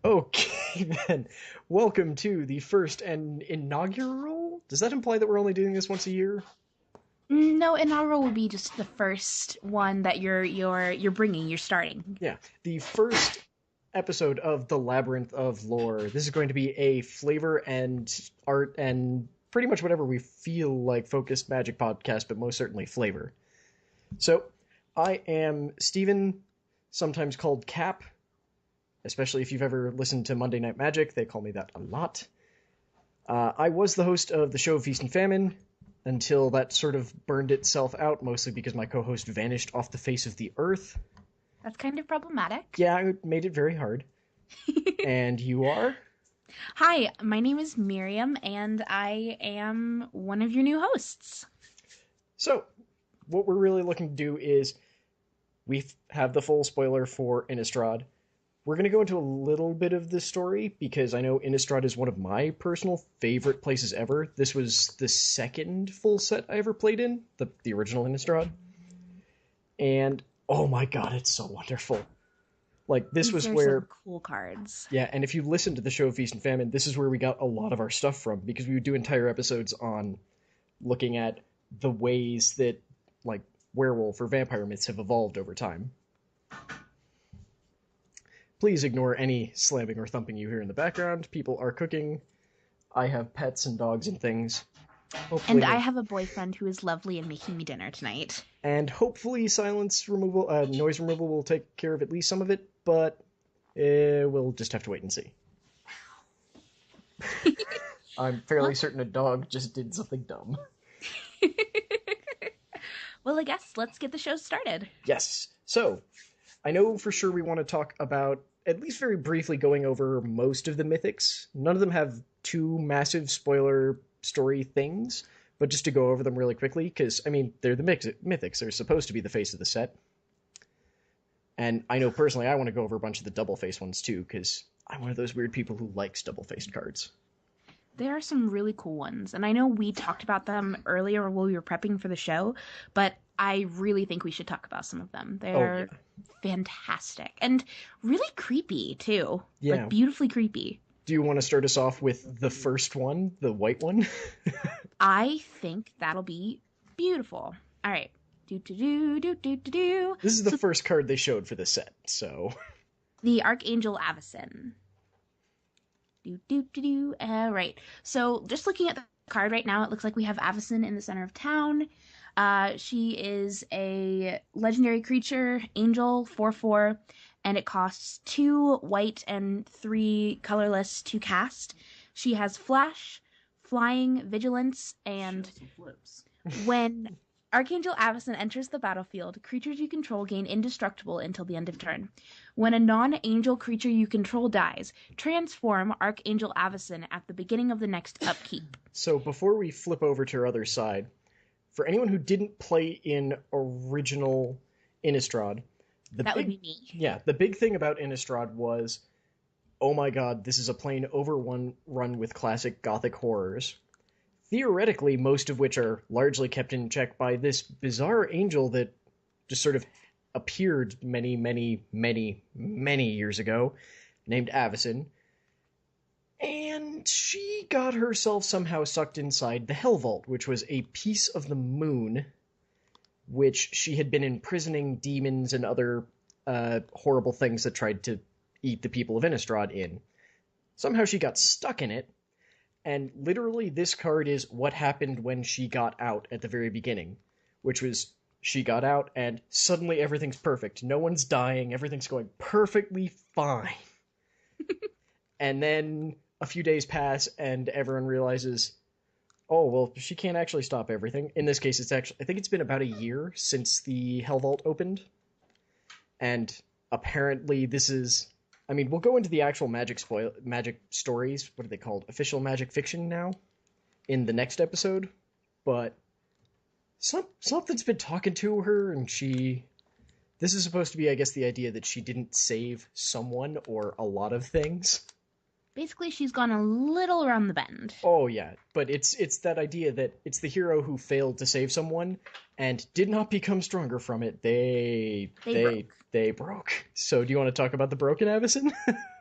Okay, then. Welcome to the first and inaugural? Does that imply that we're only doing this once a year? No, inaugural would be just the first one that you're starting. Yeah, the first episode of the Labyrinth of Lore. This is going to be a flavor and art and pretty much whatever we feel like focused magic podcast, but most certainly flavor. So, I am Steven, sometimes called Cap, especially if you've ever listened to Monday Night Magic. They call me that a lot. I was the host of the show Feast and Famine until that sort of burned itself out, mostly because my co-host vanished off the face of the earth. That's kind of problematic. Yeah, it made it very hard. And you are? Hi, my name is Miriam, and I am one of your new hosts. So, what we're really looking to do is we have the full spoiler for Innistrad. We're going to go into a little bit of the story because I know Innistrad is one of my personal favorite places ever. This was the second full set I ever played in, the original Innistrad. And oh my god, it's so wonderful. Like, this These was are where... some cool cards. Yeah, and if you listen to the show Feast and Famine, this is where we got a lot of our stuff from, because we would do entire episodes on looking at the ways that, like, werewolf or vampire myths have evolved over time. Please ignore any slamming or thumping you hear in the background. People are cooking. I have pets and dogs and things. And I have a boyfriend who is lovely and making me dinner tonight. And hopefully noise removal will take care of at least some of it, but we'll just have to wait and see. I'm fairly certain a dog just did something dumb. Well, I guess let's get the show started. Yes. So, I know for sure we want to talk about, at least very briefly, going over most of the mythics. None of them have too massive spoiler story things, but just to go over them really quickly, because, I mean, they're the mythics. They're supposed to be the face of the set. And I know personally I want to go over a bunch of the double-faced ones too, because I'm one of those weird people who likes double-faced cards. There are some really cool ones, and I know we talked about them earlier while we were prepping for the show, but I really think we should talk about some of them. They're fantastic and really creepy too. Yeah. Like beautifully creepy. Do you want to start us off with the first one, the white one? I think that'll be beautiful. All right. Do. This is the first card they showed for the set, so... The Archangel Avacyn. Right. So just looking at the card right now, it looks like we have Avacyn in the center of town. She is a legendary creature, angel, 4/4, and it costs 2 white and 3 colorless to cast. She has flash, flying, vigilance, and when Archangel Avacyn enters the battlefield, creatures you control gain indestructible until the end of turn. When a non-angel creature you control dies, transform Archangel Avacyn at the beginning of the next upkeep. So before we flip over to her other side, for anyone who didn't play in original Innistrad, would be me. Yeah, the big thing about Innistrad was, oh my god, this is a plain run with classic Gothic horrors. Theoretically, most of which are largely kept in check by this bizarre angel that just sort of appeared many, many, many, many years ago, named Avacyn. And she got herself somehow sucked inside the Hell Vault, which was a piece of the moon, which she had been imprisoning demons and other horrible things that tried to eat the people of Innistrad in. Somehow she got stuck in it, and literally this card is what happened when she got out at the very beginning, which was she got out and suddenly everything's perfect. No one's dying. Everything's going perfectly fine. And then a few days pass and everyone realizes, oh, well, she can't actually stop everything. In this case, I think it's been about a year since the Hell Vault opened. And apparently this is... I mean, we'll go into the actual magic stories, what are they called? Official magic fiction now? In the next episode. But something's been talking to her, and this is supposed to be, I guess, the idea that she didn't save someone or a lot of things. Basically, she's gone a little around the bend. Oh yeah, but it's that idea that it's the hero who failed to save someone and did not become stronger from it. They They they broke. they broke. So do you want to talk about the broken Avison?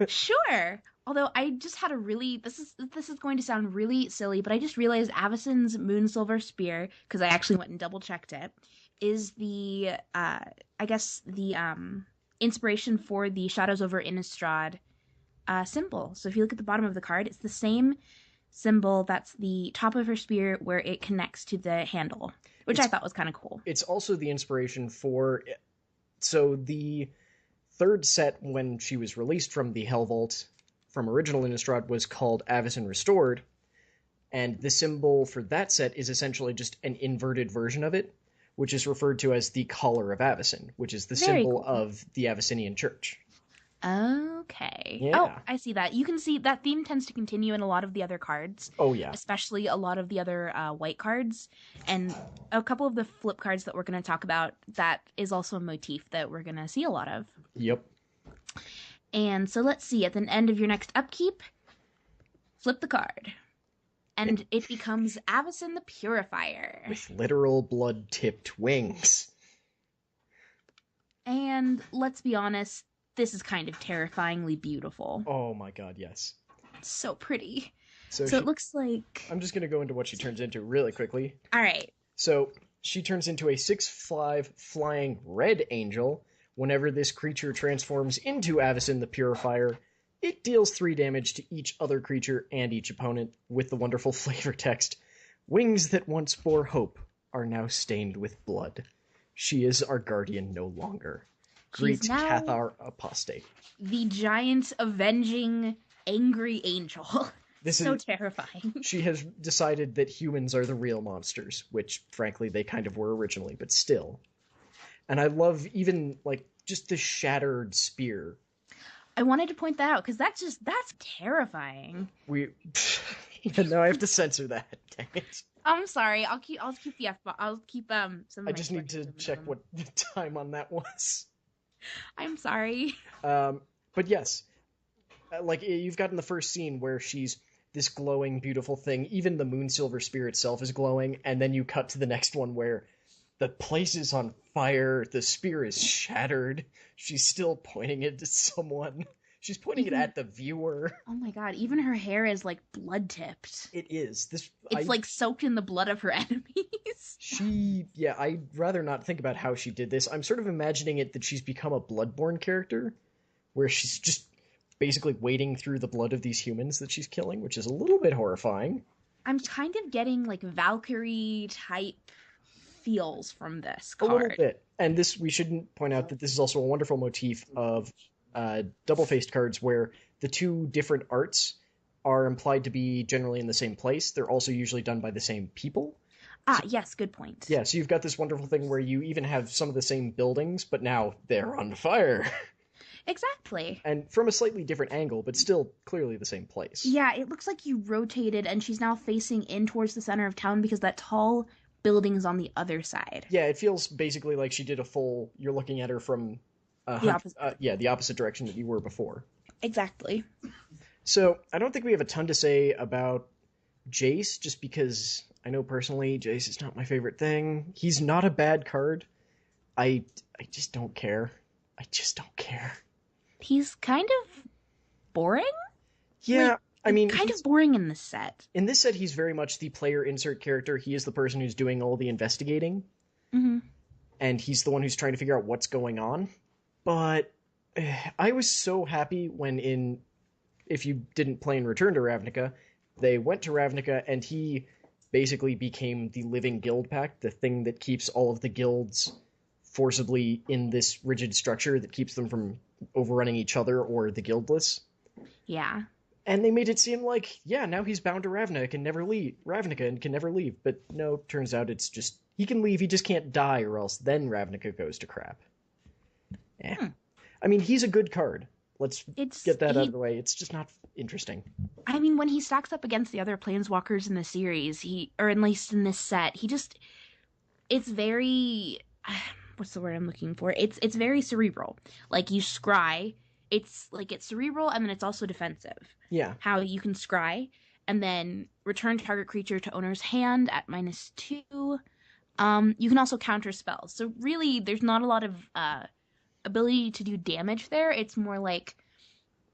Sure. Although I just had a really this is going to sound really silly, but I just realized Avison's Moon Silver Spear, because I actually went and double checked it, is the I guess the inspiration for the Shadows over Innistrad symbol. So if you look at the bottom of the card, it's the same symbol that's the top of her spear where it connects to the handle, which I thought was kind of cool. It's also the inspiration for so the third set when she was released from the Hell Vault from original Innistrad was called Avison Restored, and the symbol for that set is essentially just an inverted version of it, which is referred to as the Collar of Avison, which is the Very symbol cool. of the Abyssinian Church. Okay. Yeah. Oh, I see that. You can see that theme tends to continue in a lot of the other cards. Oh yeah. Especially a lot of the other white cards. And a couple of the flip cards that we're going to talk about, that is also a motif that we're going to see a lot of. Yep. And so let's see, at the end of your next upkeep, flip the card. And it becomes Avison the Purifier. With literal blood-tipped wings. And let's be honest, this is kind of terrifyingly beautiful. Oh my god, yes. It's so pretty. So it looks like... I'm just going to go into what she turns into really quickly. All right. So she turns into a 6/5 flying red angel. Whenever this creature transforms into Avison the Purifier, it deals 3 damage to each other creature and each opponent with the wonderful flavor text, "Wings that once bore hope are now stained with blood. She is our guardian no longer. Greet now Cathar Apostate." The giant avenging angry angel. This so is terrifying. She has decided that humans are the real monsters, which frankly they kind of were originally, but still. And I love even like just the shattered spear. I wanted to point that out because that's terrifying. Now I have to censor that. Dang it. I'm sorry. I'll keep the I'll keep some of I my just need to check what the time on that was. I'm sorry. But yes, like you've got in the first scene where she's this glowing, beautiful thing. Even the moon silver spear itself is glowing, and then you cut to the next one where the place is on fire, the spear is shattered, she's still pointing it to someone. She's pointing it at the viewer. Oh my god, even her hair is like blood tipped. It is. It's like soaked in the blood of her enemies. I'd rather not think about how she did this. I'm sort of imagining it that she's become a Bloodborne character, where she's just basically wading through the blood of these humans that she's killing, which is a little bit horrifying. I'm kind of getting like Valkyrie type feels from this card. A little bit. And this, we shouldn't point out that this is also a wonderful motif of double-faced cards where the 2 different arts are implied to be generally in the same place. They're also usually done by the same people. Yes, good point. Yeah, so you've got this wonderful thing where you even have some of the same buildings, but now they're on fire. Exactly. And from a slightly different angle, but still clearly the same place. Yeah, it looks like you rotated and she's now facing in towards the center of town because that tall building is on the other side. Yeah, it feels basically like she did a full, you're looking at her from the opposite direction that you were before. Exactly. So I don't think we have a ton to say about Jace, just because I know personally Jace is not my favorite thing. He's not a bad card. I just don't care. I just don't care. He's kind of boring? Yeah, I mean... kind of boring in this set. In this set, he's very much the player insert character. He is the person who's doing all the investigating. Mm-hmm. And he's the one who's trying to figure out what's going on. But I was so happy when if you didn't play in Return to Ravnica, they went to Ravnica and he basically became the living guild pact, the thing that keeps all of the guilds forcibly in this rigid structure that keeps them from overrunning each other or the guildless. Yeah. And they made it seem like, yeah, now he's bound to Ravnica and can never leave. But no, turns out it's just, he can leave, he just can't die, or else then Ravnica goes to crap. Yeah. I mean, he's a good card. Let's get that out of the way. It's just not interesting. I mean, when he stacks up against the other Planeswalkers in the series, or at least in this set, it's very... what's the word I'm looking for? It's very cerebral. Like, you scry, it's like it's cerebral and then it's also defensive. Yeah. How you can scry and then return target creature to owner's hand at -2. You can also counter spells. So really, there's not a lot of ability to do damage there. It's more like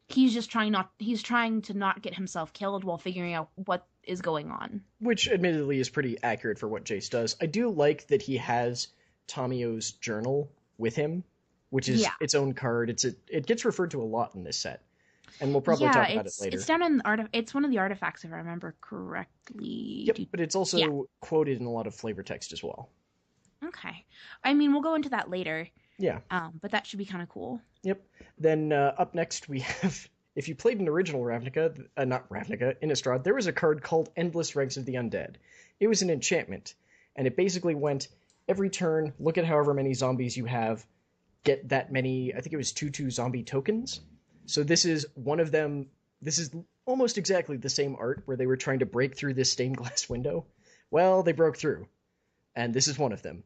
he's trying to not get himself killed while figuring out what is going on. Which admittedly is pretty accurate for what Jace does. I do like that he has Tamio's journal with him, which is its own card. It gets referred to a lot in this set. And we'll probably talk about it later. It's down in it's one of the artifacts if I remember correctly. Yep, but it's also quoted in a lot of flavor text as well. Okay. I mean, we'll go into that later. Yeah. But that should be kind of cool. Yep. Then up next we have, if you played an original Innistrad, there was a card called Endless Ranks of the Undead. It was an enchantment, and it basically went, every turn, look at however many zombies you have, get that many, I think it was 2/2 zombie tokens. So this is one of them, this is almost exactly the same art where they were trying to break through this stained glass window. Well, they broke through, and this is one of them.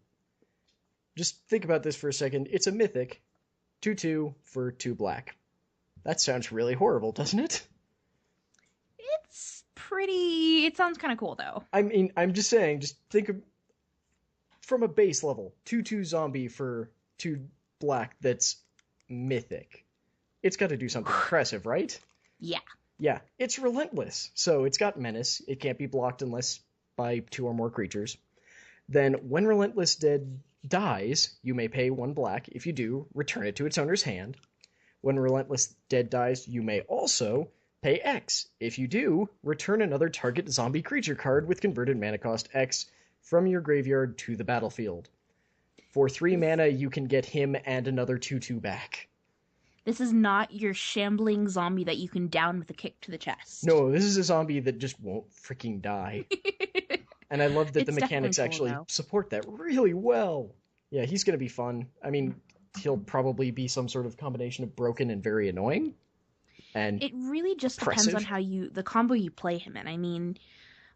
Just think about this for a second. It's a mythic, 2/2 for 2 black. That sounds really horrible, doesn't it? It sounds kind of cool, though. I mean, I'm just saying, just think of, from a base level, 2/2 zombie for 2 black that's mythic. It's got to do something impressive, right? Yeah. Yeah, it's relentless. So it's got menace. It can't be blocked unless by 2 or more creatures. Then, when Relentless Dead dies, you may pay 1 black. If you do, return it to its owner's hand. When Relentless Dead dies, you may also pay X. If you do, return another target zombie creature card with converted mana cost X from your graveyard to the battlefield. For 3 mana, you can get him and another 2/2 back. This is not your shambling zombie that you can down with a kick to the chest. No, this is a zombie that just won't freaking die. And I love that the mechanics actually support that really well. Yeah, he's going to be fun. I mean, he'll probably be some sort of combination of broken and very annoying. And it really just depends on how the combo you play him in. I mean,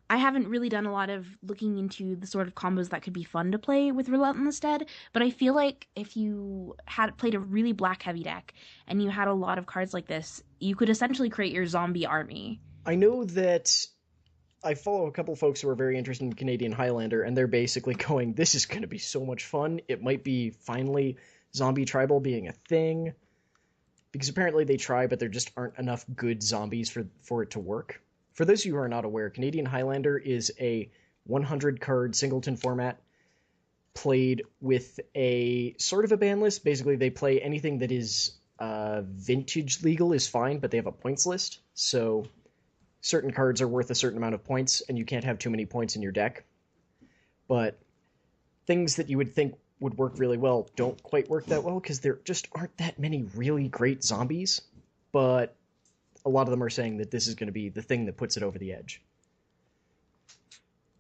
I haven't really done a lot of looking into the sort of combos that could be fun to play with Relentless Dead, but I feel like if you had played a really black heavy deck and you had a lot of cards like this, you could essentially create your zombie army. I know that I follow a couple folks who are very interested in Canadian Highlander, and they're basically going, this is going to be so much fun. It might be finally zombie tribal being a thing, because apparently they try, but there just aren't enough good zombies for it to work. For those of you who are not aware, Canadian Highlander is a 100-card singleton format played with a sort of a ban list. Basically, they play anything that is vintage legal is fine, but they have a points list. So certain cards are worth a certain amount of points, and you can't have too many points in your deck. But things that you would think would work really well don't quite work that well, because there just aren't that many really great zombies. But a lot of them are saying that this is going to be the thing that puts it over the edge.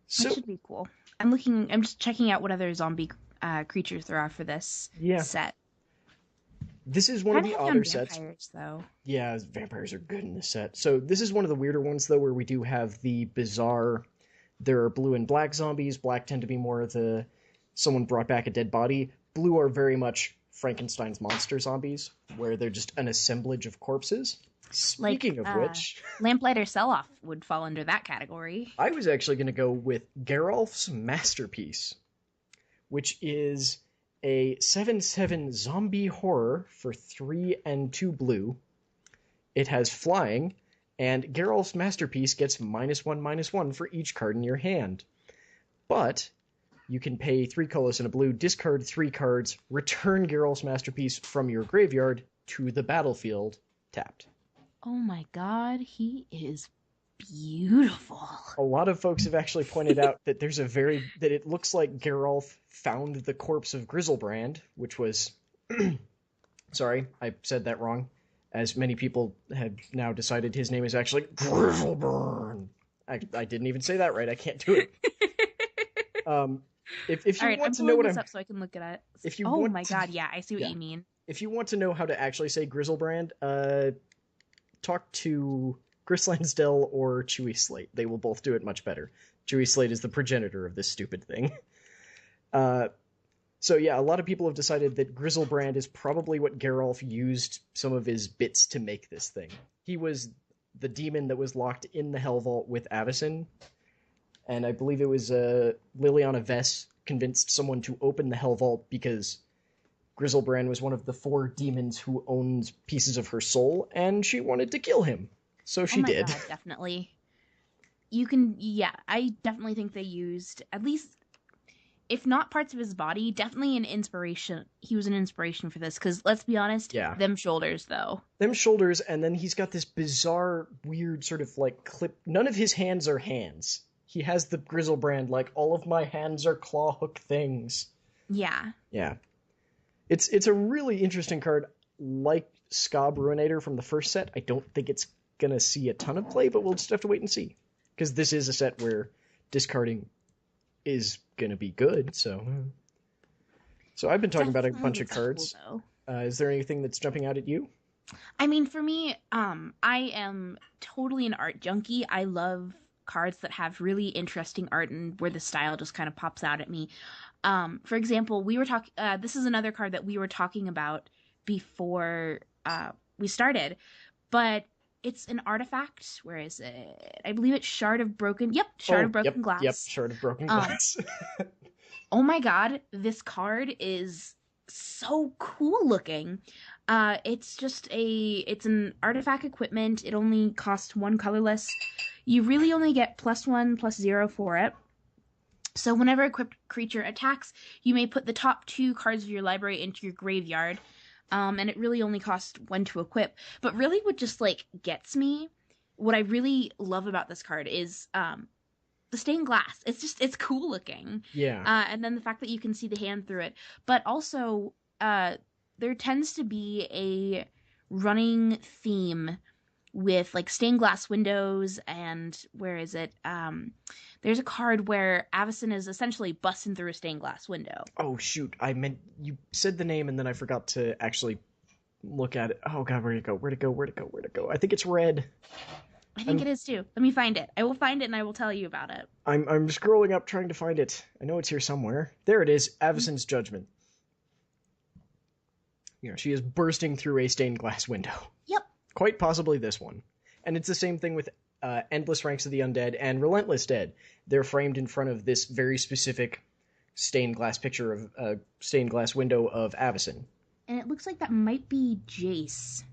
So, that should be cool. I'm just checking out what other zombie creatures there are for this set. This is one of the odder sets. Vampires, though. Yeah, vampires are good in this set. So this is one of the weirder ones, though, where we do have the bizarre, there are blue and black zombies. Black tend to be more the someone brought back a dead body. Blue are very much Frankenstein's monster zombies, where they're just an assemblage of corpses. Speaking of which, Lamplighter Sell-Off would fall under that category. I was actually going to go with Geralf's Masterpiece, which is a 7/7 zombie horror for 3 and 2 blue. It has flying, and Geralf's Masterpiece gets -1/-1 for each card in your hand. But you can pay 3 colors and a blue, discard 3 cards, return Geralf's Masterpiece from your graveyard to the battlefield, tapped. Oh my god, he is beautiful. A lot of folks have actually pointed out that that it looks like Geralf found the corpse of Griselbrand, which was sorry, I said that wrong, as many people have now decided his name is actually Griselbrand. I didn't even say that right. I can't do it. If you want to know what I'm up so I can look at it. God, yeah, I see what you mean. If you want to know how to actually say Griselbrand, talk to Gris Lansdell or Chewy Slate. They will both do it much better. Chewy Slate is the progenitor of this stupid thing. So yeah, a lot of people have decided that Griselbrand is probably what Geralf used some of his bits to make this thing. He was the demon that was locked in the Hell Vault with Avacyn, and I believe it was Liliana Vess convinced someone to open the Hell Vault because Griselbrand was one of the 4 demons who owns pieces of her soul, and she wanted to kill him. So Oh she my did. god, definitely. Yeah, I definitely think they used, at least, if not parts of his body, definitely an inspiration. He was an inspiration for this, because let's be honest, Yeah. them shoulders, though. Them shoulders, and then he's got this bizarre, weird sort of like clip. None of his hands are hands. He has the Griselbrand, like, all of my hands are claw hook things. Yeah. Yeah. It's a really interesting card. Like Scab Ruinator from the first set, I don't think it's gonna see a ton of play, but we'll just have to wait and see. Because this is a set where discarding is gonna be good, so... So I've been talking about a bunch of cards. Cool, Is there anything that's jumping out at you? I mean, for me, I am totally an art junkie. I love cards that have really interesting art and where the style just kind of pops out at me. For example, we were talking. This is another card that we were talking about before we started, but it's an artifact. Where is it? I believe it's Shard of Broken. Yep, Shard of Broken Glass. Yep, Shard of Broken Glass. Oh my god, this card is so cool looking. It's an artifact equipment. It only costs 1 colorless. You really only get +1/+0 for it. So whenever a equipped creature attacks, you may put the top 2 cards of your library into your graveyard. And it really only costs 1 to equip. But really what just, like, gets me, what I really love about this card is, the stained glass. It's cool looking. Yeah. And then the fact that you can see the hand through it. But also, there tends to be a running theme with, like, stained glass windows, and where is it? There's a card where Avacyn is essentially busting through a stained glass window. Oh, shoot. I meant... You said the name, and then I forgot to actually look at it. Oh, God, where'd it go? I think it's red. I think it is, too. Let me find it. I will find it, and I will tell you about it. I'm scrolling up trying to find it. I know it's here somewhere. There it is. Avacyn's Judgment. You know, she is bursting through a stained glass window. Yep. Quite possibly this one. And it's the same thing with Endless Ranks of the Undead and Relentless Dead. They're framed in front of this very specific stained glass picture of a stained glass window of Avacyn. And it looks like that might be Jace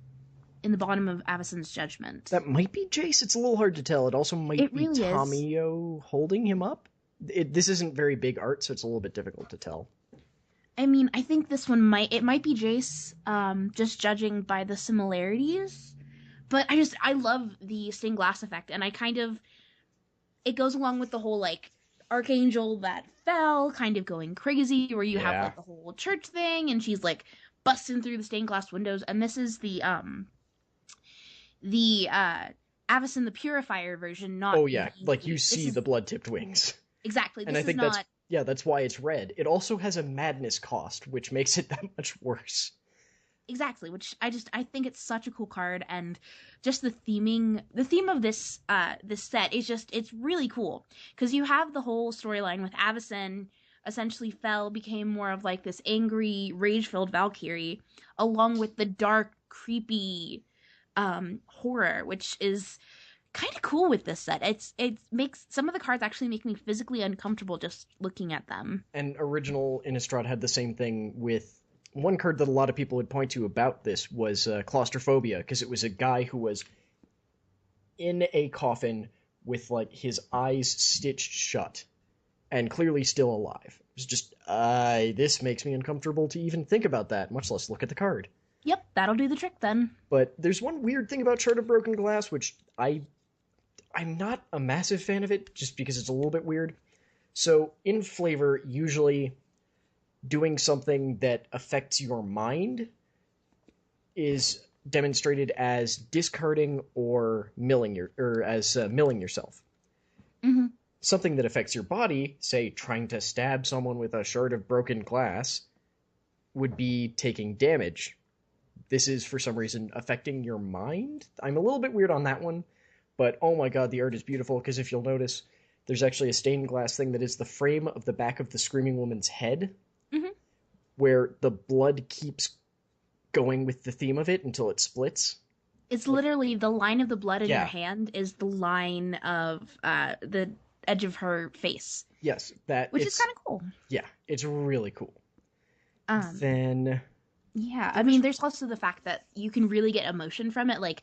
in the bottom of Avacyn's Judgment. That might be Jace. It's a little hard to tell. It also might be Tomio holding him up. This isn't very big art, so it's a little bit difficult to tell. I mean, I think this one might be Jace, just judging by the similarities. But I love the stained glass effect, and it goes along with the whole, like, archangel that fell, kind of going crazy, where you have, like, the whole church thing, and she's, like, busting through the stained glass windows, and this is the Avacyn the Purifier version, not... Oh, yeah, like, you see the blood-tipped wings. Exactly, and I think that's why it's red. It also has a madness cost, which makes it that much worse. Exactly, which I think it's such a cool card, and just the theme of this set is it's really cool, because you have the whole storyline with Avacyn essentially became more of, like, this angry, rage-filled Valkyrie, along with the dark, creepy horror, which is kind of cool with this set. It makes some of the cards actually make me physically uncomfortable just looking at them. And original Innistrad had the same thing with one card that a lot of people would point to about this was Claustrophobia, because it was a guy who was in a coffin with, like, his eyes stitched shut and clearly still alive. It was just, this makes me uncomfortable to even think about that, much less look at the card. Yep, that'll do the trick then. But there's one weird thing about Shard of Broken Glass, which I'm not a massive fan of it, just because it's a little bit weird. So, in Flavor, usually doing something that affects your mind is demonstrated as discarding or milling yourself. Mm-hmm. Something that affects your body, say trying to stab someone with a shard of broken glass, would be taking damage. This is, for some reason, affecting your mind? I'm a little bit weird on that one, but oh my god, the art is beautiful, because if you'll notice, there's actually a stained glass thing that is the frame of the back of the Screaming Woman's head, mm-hmm. where the blood keeps going with the theme of it until it splits. It's literally the line of the blood in your Yeah, hand is the line of the edge of her face, yes, which is kind of cool. yeah, it's really cool. Um, Then yeah, I there's mean, there's also the fact that you can really get emotion from it. Like,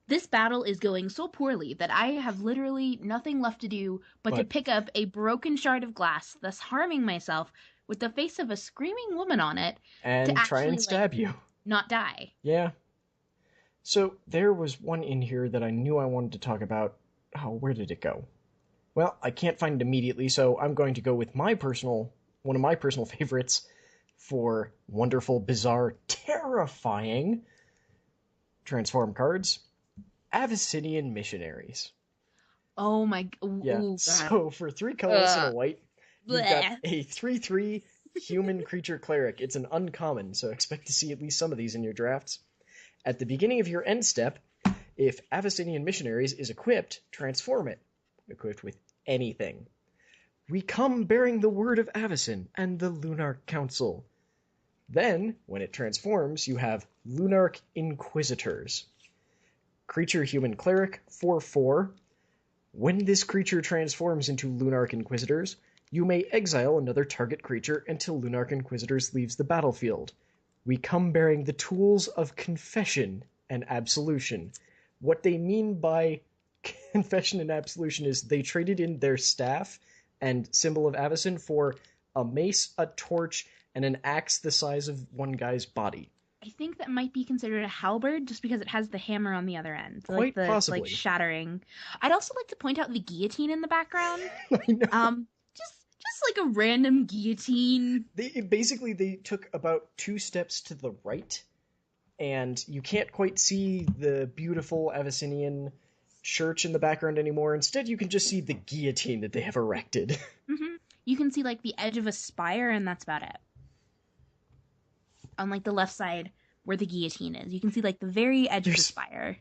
this battle is going so poorly that I have literally nothing left to do but to but pick up a broken shard of glass, thus harming myself with the face of a screaming woman on it to and try and actually, like, stab you. not die. Yeah. So there was one in here that I knew I wanted to talk about. Oh, where did it go? Well, I can't find it immediately, so I'm going to go with one of my personal favorites for wonderful, bizarre, terrifying transform cards, Abyssinian Missionaries. Oh my, Yeah, oh god. so for 3 colors and a Ugh. white, you've got Blech. a 3/3 human creature cleric. It's an uncommon, so expect to see at least some of these in your drafts. At the beginning of your end step, if Abyssinian Missionaries is equipped, transform it. Equipped with anything. We come bearing the word of Avacyn and the Lunarch Council. Then, when it transforms, you have Lunarch Inquisitors. Creature Human Cleric, 4/4. When this creature transforms into Lunarch Inquisitors, you may exile another target creature until Lunarch Inquisitors leaves the battlefield. We come bearing the tools of confession and absolution. What they mean by confession and absolution is they traded in their staff and symbol of Avacyn for a mace, a torch, and an axe the size of one guy's body. I think that might be considered a halberd just because it has the hammer on the other end. So, Quite like the possibly. like shattering. I'd also like to point out the guillotine in the background. I know. Just like a random guillotine. They took about 2 steps to the right, and you can't quite see the beautiful Abyssinian church in the background anymore. Instead, you can just see the guillotine that they have erected. You can see like the edge of a spire, and that's about it. On like the left side where the guillotine is, you can see like the very edge of the spire.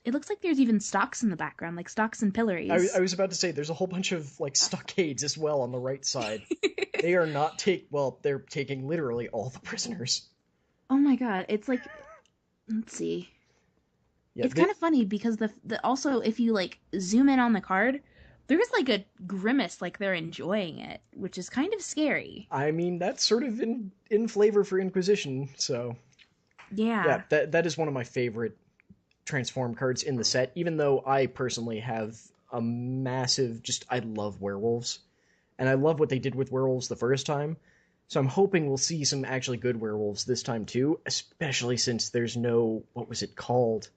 It looks like there's even stocks in the background, like stocks and pillories. I was about to say there's a whole bunch of like stockades as well on the right side. They are not they're taking literally all the prisoners. Oh my god, it's like, let's see. Yeah, it's kind of funny because the also if you like zoom in on the card, there's like a grimace like they're enjoying it, which is kind of scary. I mean, that's sort of in flavor for Inquisition, so Yeah. that is one of my favorite transform cards in the set, even though I personally have a massive I love werewolves. And I love what they did with werewolves the first time. So I'm hoping we'll see some actually good werewolves this time too, especially since there's no, what was it called?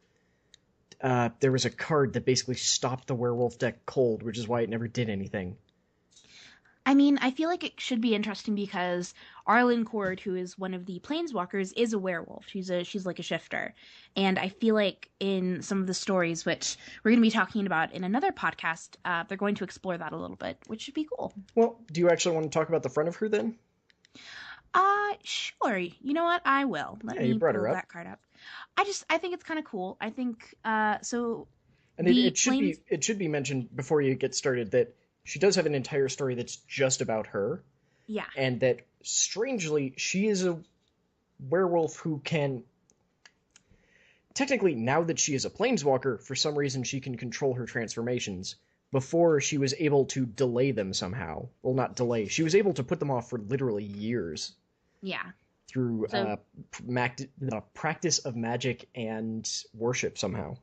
There was a card that basically stopped the werewolf deck cold, which is why it never did anything. I mean, I feel like it should be interesting because Arlen Cord, who is one of the planeswalkers, is a werewolf. She's like a shifter. And I feel like in some of the stories, which we're going to be talking about in another podcast, they're going to explore that a little bit, which should be cool. Well, do you actually want to talk about the front of her then? Sure. You know what? I will. Let me pull that card up. I think it's kind of cool. I think, so... And it should be mentioned before you get started that she does have an entire story that's just about her. Yeah. And that, strangely, she is a werewolf who can... Technically, now that she is a planeswalker, for some reason she can control her transformations. Before, she was able to delay them somehow. Well, not delay. She was able to put them off for literally years. Yeah. Through practice of magic and worship somehow.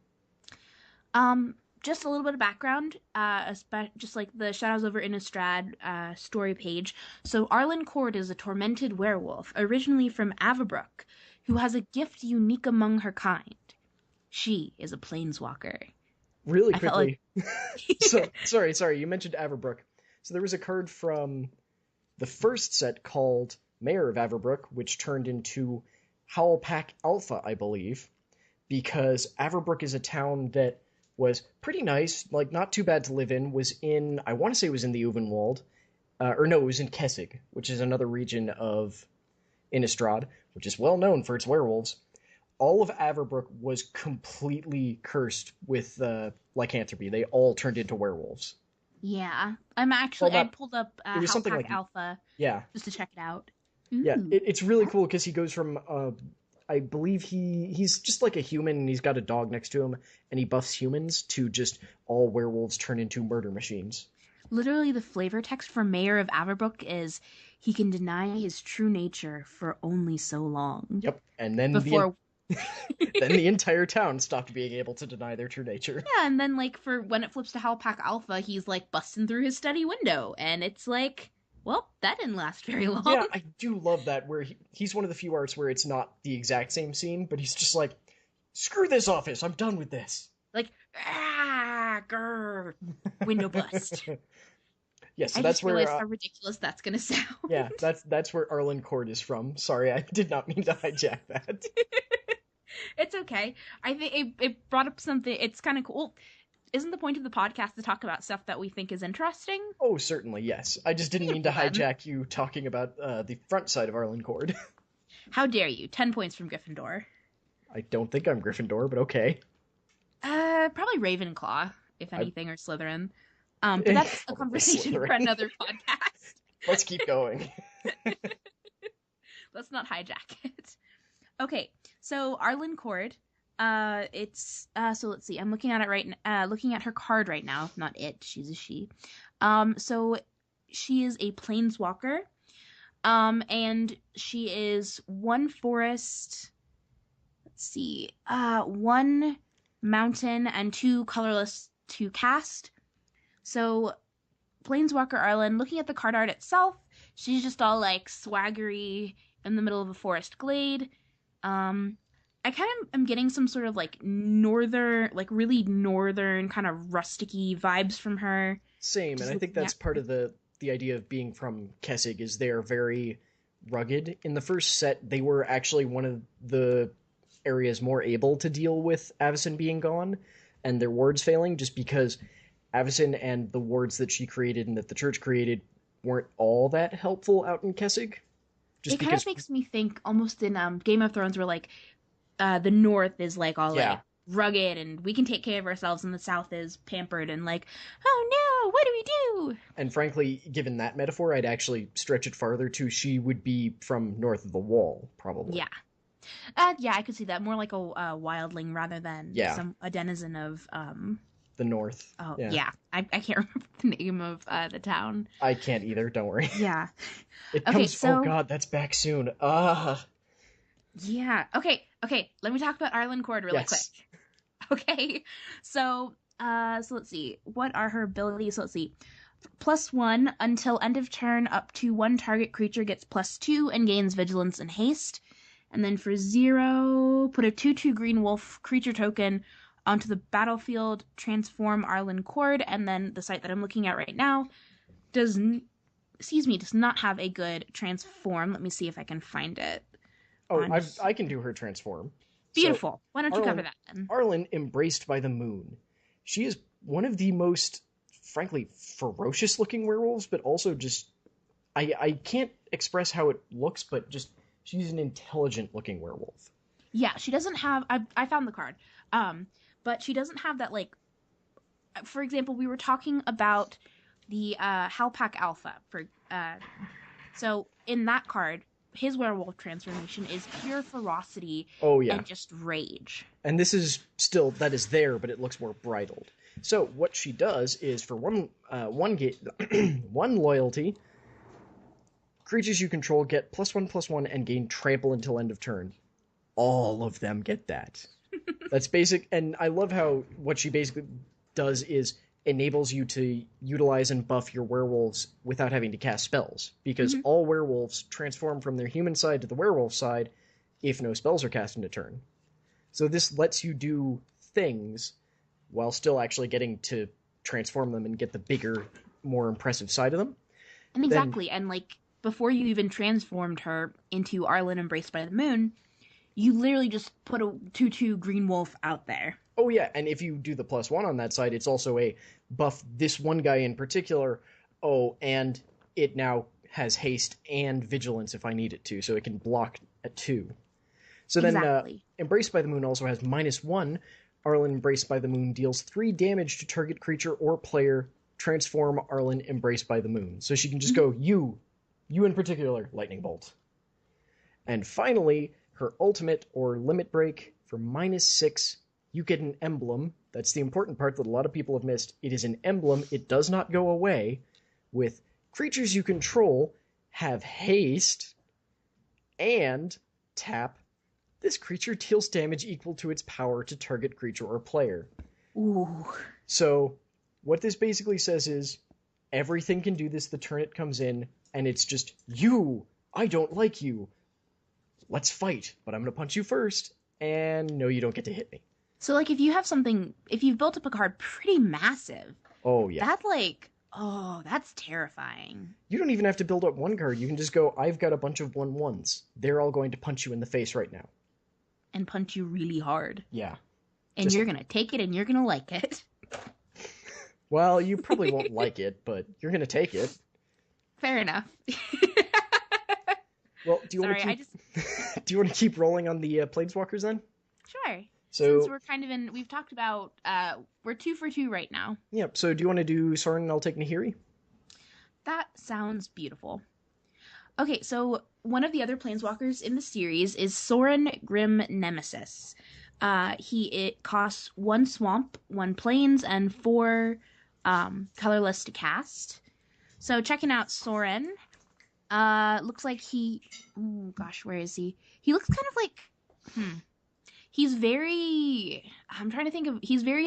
Just a little bit of background, just like the Shadows over Innistrad story page. So Arlen Cord is a tormented werewolf, originally from Avabrook, who has a gift unique among her kind. She is a planeswalker. Really quickly. So, sorry, you mentioned Avabrook. So there was a card from the first set called Mayor of Avabrook, which turned into Howlpack Alpha, I believe, because Avabrook is a town that was pretty nice, like not too bad to live in, I want to say it was in the Uvenwald, it was in Kessig, which is another region of Innistrad, which is well known for its werewolves. All of Avabrook was completely cursed with lycanthropy. They all turned into werewolves. Yeah. Well, I not, pulled up it was something Howlpack like, Alpha yeah, just to check it out. yeah. Ooh. It's really cool because he goes from, I believe he's just like a human and he's got a dog next to him and he buffs humans to just all werewolves turn into murder machines. Literally, the flavor text for Mayor of Averbrook is he can deny his true nature for only so long Yep. And then before. then the entire town stopped being able to deny their true nature. Yeah, and then like for when it flips to Howlpack Alpha, he's like busting through his study window, and it's like, well, that didn't last very Yeah, long. I do love that where he's one of the few arts where it's not the exact same scene, but he's just like, screw this office, I'm done with this. Like, grr, window bust. Yeah, so I that's just where realized how ridiculous that's gonna sound. yeah, that's where Arlen Cord is from. Sorry, I did not mean to hijack that. It's okay. I think it brought up something. It's kind of cool. Isn't the point of the podcast to talk about stuff that we think is interesting? Oh, certainly, yes. I just didn't mean to Beautiful, then. hijack you talking about the front side of Arlen Cord. How dare you? 10 points from Gryffindor. I don't think I'm Gryffindor, but okay. Probably Ravenclaw, if I- anything, or Slytherin. But that's a Oh, conversation for Slytherin. another podcast. Let's keep going. Let's not hijack it. Okay, so Arlen Cord. So let's see. I'm looking at it looking at her card right now. Not it. She's a she. So she is a planeswalker. And she is one forest. Let's see. One mountain and two colorless to cast. So Planeswalker Arlen, looking at the card art itself, she's just all like swaggery in the middle of a forest glade. I kind of am getting some sort of like northern, like really northern kind of rusticy vibes from her. Same, and I think that's part of the idea of being from Kessig is they're very rugged. In the first set, they were actually one of the areas more able to deal with Avacyn being gone and their wards failing, just because Avacyn and the wards that she created and that the church created weren't all that helpful out in Kessig. It kind of makes me think almost in Game of Thrones where like the north is like all like rugged and we can take care of ourselves and the south is pampered and like, oh no, what do we do? And frankly, given that metaphor, I'd actually stretch it farther to she would be from north of the wall, probably. Yeah, I could see that. More like a wildling rather than a denizen of the north. Oh yeah. I can't remember the name of the town. I can't either, don't worry. Yeah. It comes oh god, that's back soon. Yeah. Okay, let me talk about Arlen Cord really quick. Okay. So let's see. What are her abilities? So let's see. +1 until end of turn, up to one target creature gets +2 and gains vigilance and haste. And then for 0, put a 2/2 green wolf creature token onto the battlefield, transform Arlen Cord, and then the site that I'm looking at right now does not have a good transform. Let me see if I can find it. Oh, I can do her transform. Beautiful. So, why don't you cover that then? Arlen, embraced by the moon. She is one of the most, frankly, ferocious looking werewolves, but also just, I can't express how it looks, but just, she's an intelligent looking werewolf. Yeah, she doesn't have, I found the card, but she doesn't have that, like, for example, we were talking about the Howlpack Alpha. So in that card, his werewolf transformation is pure ferocity and just rage. And this is still, that is there, but it looks more bridled. So what she does is for one loyalty, creatures you control get +1/+1 and gain trample until end of turn. All of them get that. That's basic, and I love how what she basically does is enables you to utilize and buff your werewolves without having to cast spells, because all werewolves transform from their human side to the werewolf side if no spells are cast in a turn. So this lets you do things while still actually getting to transform them and get the bigger, more impressive side of them. And exactly, and like before you even transformed her into Arlen Embraced by the Moon, you literally just put a 2/2 green wolf out there. Oh yeah, and if you do the +1 on that side, it's also a buff this one guy in particular. Oh, and it now has haste and vigilance if I need it to, so it can block at 2. So then Embraced by the Moon also has -1. Arlen Embraced by the Moon deals 3 damage to target creature or player transform Arlen Embraced by the Moon. So she can just go, you in particular, Lightning Bolt. And finally, her ultimate or limit break for -6, you get an emblem. That's the important part that a lot of people have missed. It is an emblem. It does not go away. With creatures you control have haste and tap. This creature deals damage equal to its power to target creature or player. Ooh. So what this basically says is everything can do this the turn it comes in, and it's just, I don't like you. Let's fight, but I'm going to punch you first, and no, you don't get to hit me. So, like, if you've built up a card pretty massive, oh, yeah. That's terrifying. You don't even have to build up one card. You can just go, I've got a bunch of 1/1s. They're all going to punch you in the face right now. And punch you really hard. Yeah. And you're going to take it and you're going to like it. Well, you probably won't like it, but you're going to take it. Fair enough. Well, do you want to keep rolling on the Planeswalkers then? Sure. So, since we've talked about, we're 2 for 2 right now. Yep. So do you want to do Sorin and I'll take Nahiri? That sounds beautiful. Okay, so one of the other Planeswalkers in the series is Sorin Grim Nemesis. It costs 1 swamp, 1 plains, and 4 colorless to cast. So checking out Sorin, looks like where is he? He looks kind of like, he's very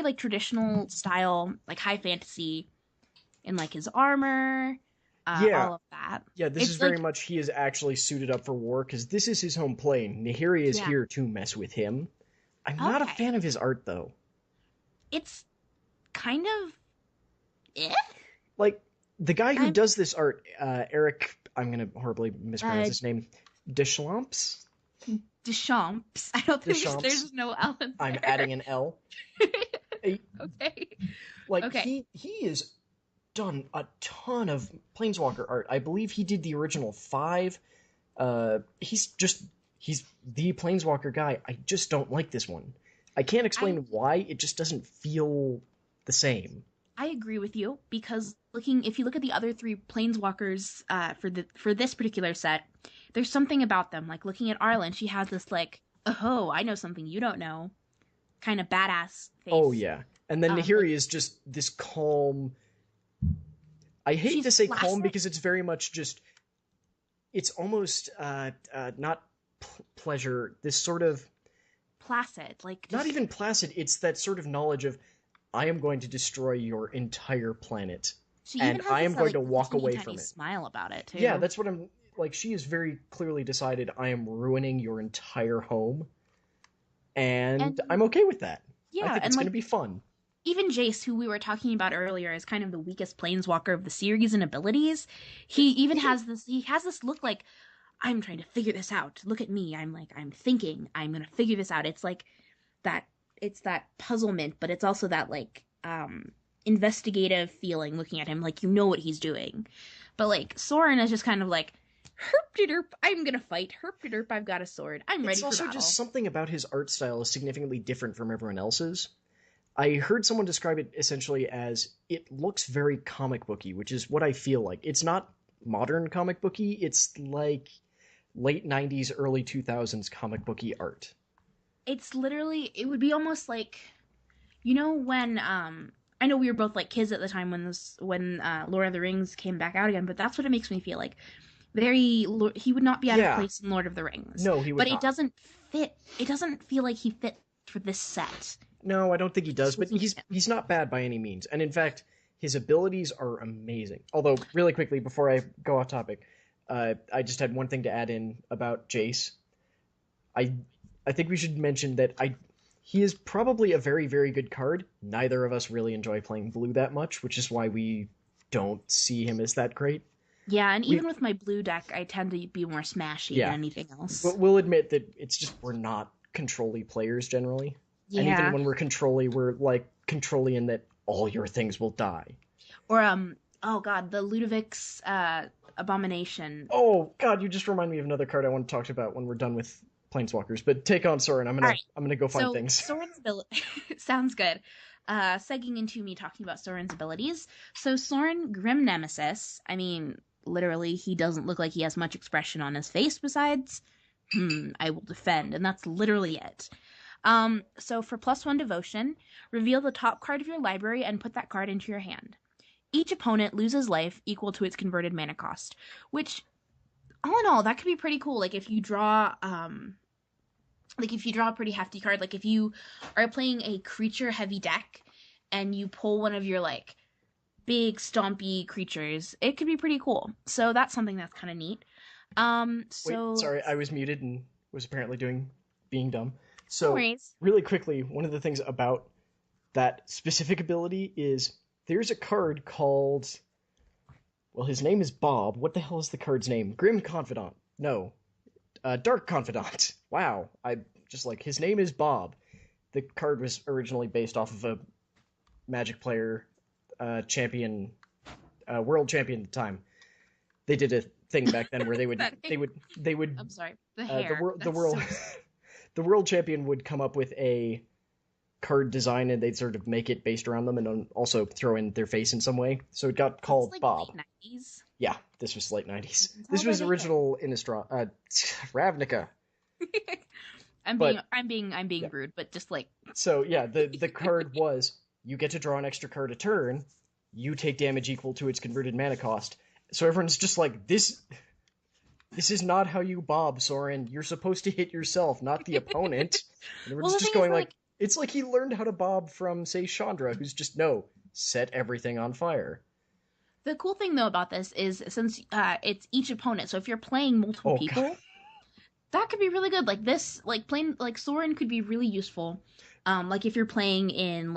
like traditional style, like high fantasy, in like his armor, all of that. Yeah, this is very much, he is actually suited up for war, because this is his home plane. Nahiri is here to mess with him. I'm not a fan of his art, though. It's kind of like, the guy who does this art, Eric, I'm going to horribly mispronounce his name, Deschamps? Deschamps. I don't think there's no L in there. I'm adding an L. Okay. He has done a ton of Planeswalker art. I believe he did the original 5. He's the Planeswalker guy. I just don't like this one. I can't explain why. It just doesn't feel the same. I agree with you, because if you look at the other 3 Planeswalkers for this particular set, there's something about them. Like, looking at Arlen, she has this, like, oh, I know something you don't know, kind of badass face. Oh, yeah. And then Nahiri is just this calm... I hate to say placid. Calm, because it's very much just... It's almost not pleasure, this sort of... Placid. Like, not even placid, it's that sort of knowledge of, I am going to destroy your entire planet, and I am going to walk away from it. Smile about it, too. Yeah, that's what I'm... Like, she has very clearly decided, I am ruining your entire home, and I'm okay with that. Yeah, I think it's going to be fun. Even Jace, who we were talking about earlier, is kind of the weakest Planeswalker of the series in abilities. He even has this look like, I'm trying to figure this out. Look at me. I'm thinking. I'm going to figure this out. It's like that. It's that puzzlement, but it's also that, like, investigative feeling looking at him, like, you know what he's doing. But, like, Sorin is just kind of like, herp-de-derp, I'm gonna fight. Herp-de-derp, I've got a sword. I'm ready for battle. It's also just something about his art style is significantly different from everyone else's. I heard someone describe it essentially as, it looks very comic booky, which is what I feel like. It's not modern comic booky, it's like late 90s, early 2000s comic booky art. It's literally, it would be almost like, you know, when, I know we were both like kids at the time when Lord of the Rings came back out again, but that's what it makes me feel like. He would not be out of place in Lord of the Rings. No, he would not. But it doesn't fit, it doesn't feel like he fit for this set. No, I don't think he does, but he's not bad by any means. And in fact, his abilities are amazing. Although, really quickly, before I go off topic, I just had one thing to add in about Jace. I think we should mention that he is probably a very, very good card. Neither of us really enjoy playing blue that much, which is why we don't see him as that great. Yeah, and even with my blue deck, I tend to be more smashy than anything else. But we'll admit that it's just we're not control-y players generally. Yeah. And even when we're control-y, we're like control-y in that all your things will die. Or, oh god, the Ludovic's Abomination. Oh god, you just remind me of another card I want to talk about when we're done with Planeswalkers. But take on Sorin. I'm gonna go find things. Sorin's ability sounds good. Segging into me talking about Soren's abilities. So Soren, Grim Nemesis, I mean, literally, he doesn't look like he has much expression on his face besides, I will defend, and that's literally it. So for +1 devotion, reveal the top card of your library and put that card into your hand. Each opponent loses life equal to its converted mana cost, which, all in all, that could be pretty cool. Like if you draw a pretty hefty card, like if you are playing a creature heavy deck and you pull one of your like big stompy creatures, it could be pretty cool. So that's something that's kind of neat. Wait, sorry, I was muted and was apparently being dumb. So, no worries. really quickly, one of the things about that specific ability is there's a card called, well, his name is Bob. What the hell is the card's name? Grim Confidant. No. Dark Confidant. Wow. I just like, his name is Bob. The card was originally based off of a Magic player, champion, world champion at the time. They did a thing back then where they would, they would. I'm sorry. The hair. The world, the world champion would come up with a card design and they'd sort of make it based around them and also throw in their face in some way. So it got called like Bob. Late 90s. Yeah, this was late 90s. This was original Innistrad, Ravnica. I'm being rude, but just like. So yeah, the card was, you get to draw an extra card a turn, you take damage equal to its converted mana cost. So everyone's just like, this is not how you bob, Soren. You're supposed to hit yourself, not the opponent. And everyone's just going like, it's like he learned how to bob from, say, Chandra, who's just, no, set everything on fire. The cool thing, though, about this is since it's each opponent, so if you're playing multiple people, God, that could be really good. Like this, playing, Soren could be really useful. Like if you're playing in,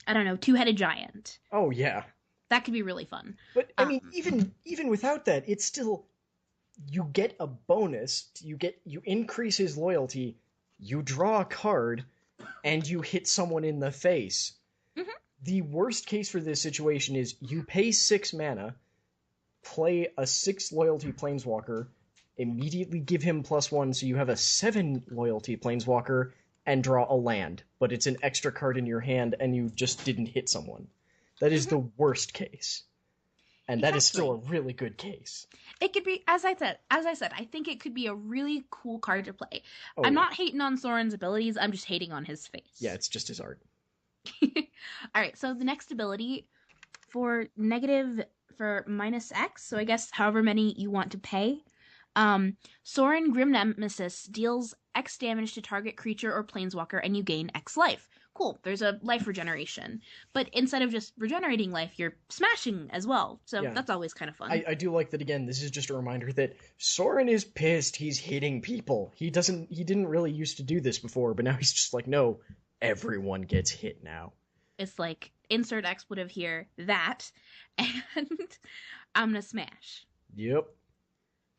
I don't know, Two-Headed Giant. Oh, yeah. That could be really fun. But, I mean, even without that, it's still, you get a bonus, you increase his loyalty, you draw a card, and you hit someone in the face. Mm-hmm. The worst case for this situation is you pay 6 mana, play a 6 loyalty planeswalker, immediately give him +1 so you have a 7 loyalty planeswalker, and draw a land. But it's an extra card in your hand and you just didn't hit someone. That is the worst case. And that is still a really good case. It could be, as I said, I think it could be a really cool card to play. I'm not hating on Soren's abilities, I'm just hating on his face. Yeah, it's just his art. Alright, so the next ability for -X, so I guess however many you want to pay. Soren Grim Nemesis deals X damage to target creature or planeswalker and you gain X life. Cool, there's a life regeneration. But instead of just regenerating life, you're smashing as well. So that's always kind of fun. I do like that, again, this is just a reminder that Soren is pissed he's hitting people. He didn't really used to do this before, but now he's just like, no, everyone gets hit now. It's like, insert expletive here, that, and I'm gonna smash. Yep.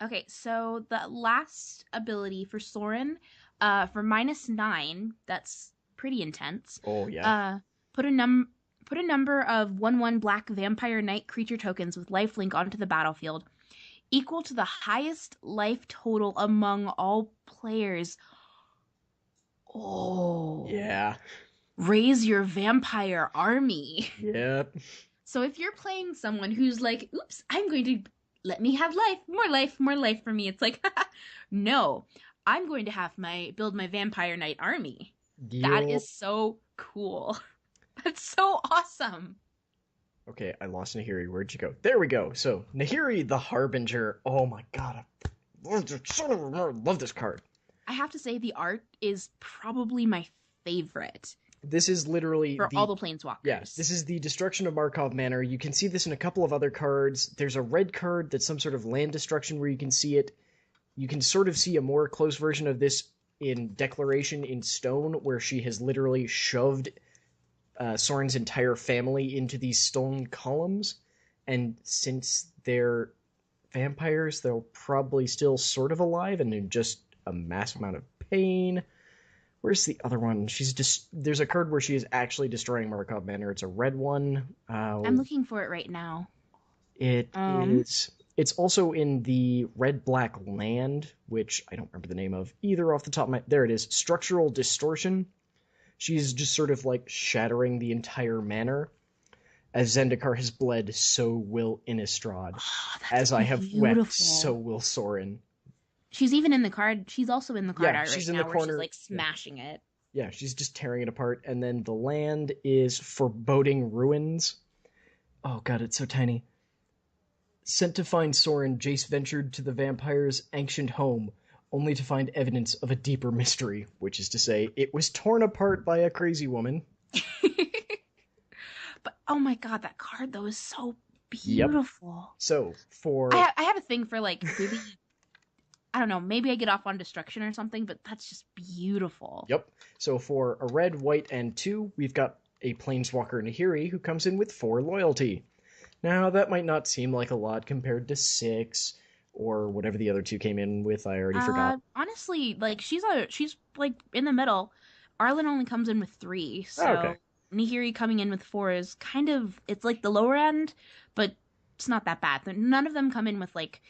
Okay, so the last ability for Soren, for -9, that's pretty intense. Oh, yeah. Put a number of 1/1 black vampire knight creature tokens with lifelink onto the battlefield, equal to the highest life total among all players. Oh. Yeah. Raise your vampire army. Yep. So if you're playing someone who's like, oops, I'm going to let me have life, more life for me. It's like, no, I'm going to have build my vampire knight army. Yep. That is so cool. That's so awesome. Okay, I lost Nahiri. Where'd you go? There we go. So, Nahiri the Harbinger. Oh my god. I love this card. I have to say, the art is probably my favorite. This is literally for all the planeswalkers. Yes, this is the Destruction of Markov Manor. You can see this in a couple of other cards. There's a red card that's some sort of land destruction where you can see it. You can sort of see a more close version of this in Declaration in Stone, where she has literally shoved Soren's entire family into these stone columns. And since they're vampires, they're probably still sort of alive and in just a massive amount of pain. Where's the other one? There's a card where she is actually destroying Markov Manor. It's a red one. I'm looking for it right now. It is. It's also in the red-black land, which I don't remember the name of either off the top of my... There it is. Structural Distortion. She's just sort of like shattering the entire manor. As Zendikar has bled, so will Innistrad. Oh, that's As I have wept, so beautiful. will Sorin. She's even in the card. She's also in the card Yeah, art right she's in the now, where she's corner. like smashing it. Yeah, she's just tearing it apart. And then the land is Foreboding Ruins. Oh god, it's so tiny. Sent to find Sorin, Jace ventured to the vampire's ancient home, only to find evidence of a deeper mystery, which is to say, it was torn apart by a crazy woman. But oh my god, that card though is so Yep. beautiful. So, I have a thing for like really, I don't know, maybe I get off on destruction or something, but that's just beautiful. Yep. So for a red, white, and 2, we've got a Planeswalker Nahiri who comes in with 4 loyalty. Now, that might not seem like a lot compared to 6, or whatever the other 2 came in with, I already forgot. Honestly, like she's like in the middle. Arlen only comes in with 3, so Okay. Nihiri coming in with 4 is kind of, it's like the lower end, but it's not that bad. None of them come in with like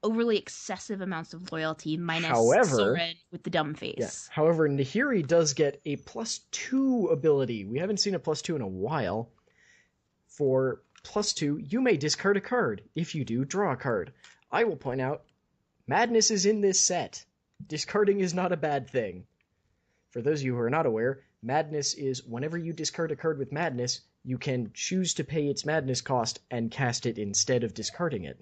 overly excessive amounts of loyalty, minus However, Soren with the dumb face. Yeah. However, Nahiri does get a +2 ability. We haven't seen a +2 in a while. For +2, you may discard a card. If you do, draw a card. I will point out, Madness is in this set. Discarding is not a bad thing. For those of you who are not aware, Madness is whenever you discard a card with Madness, you can choose to pay its Madness cost and cast it instead of discarding it.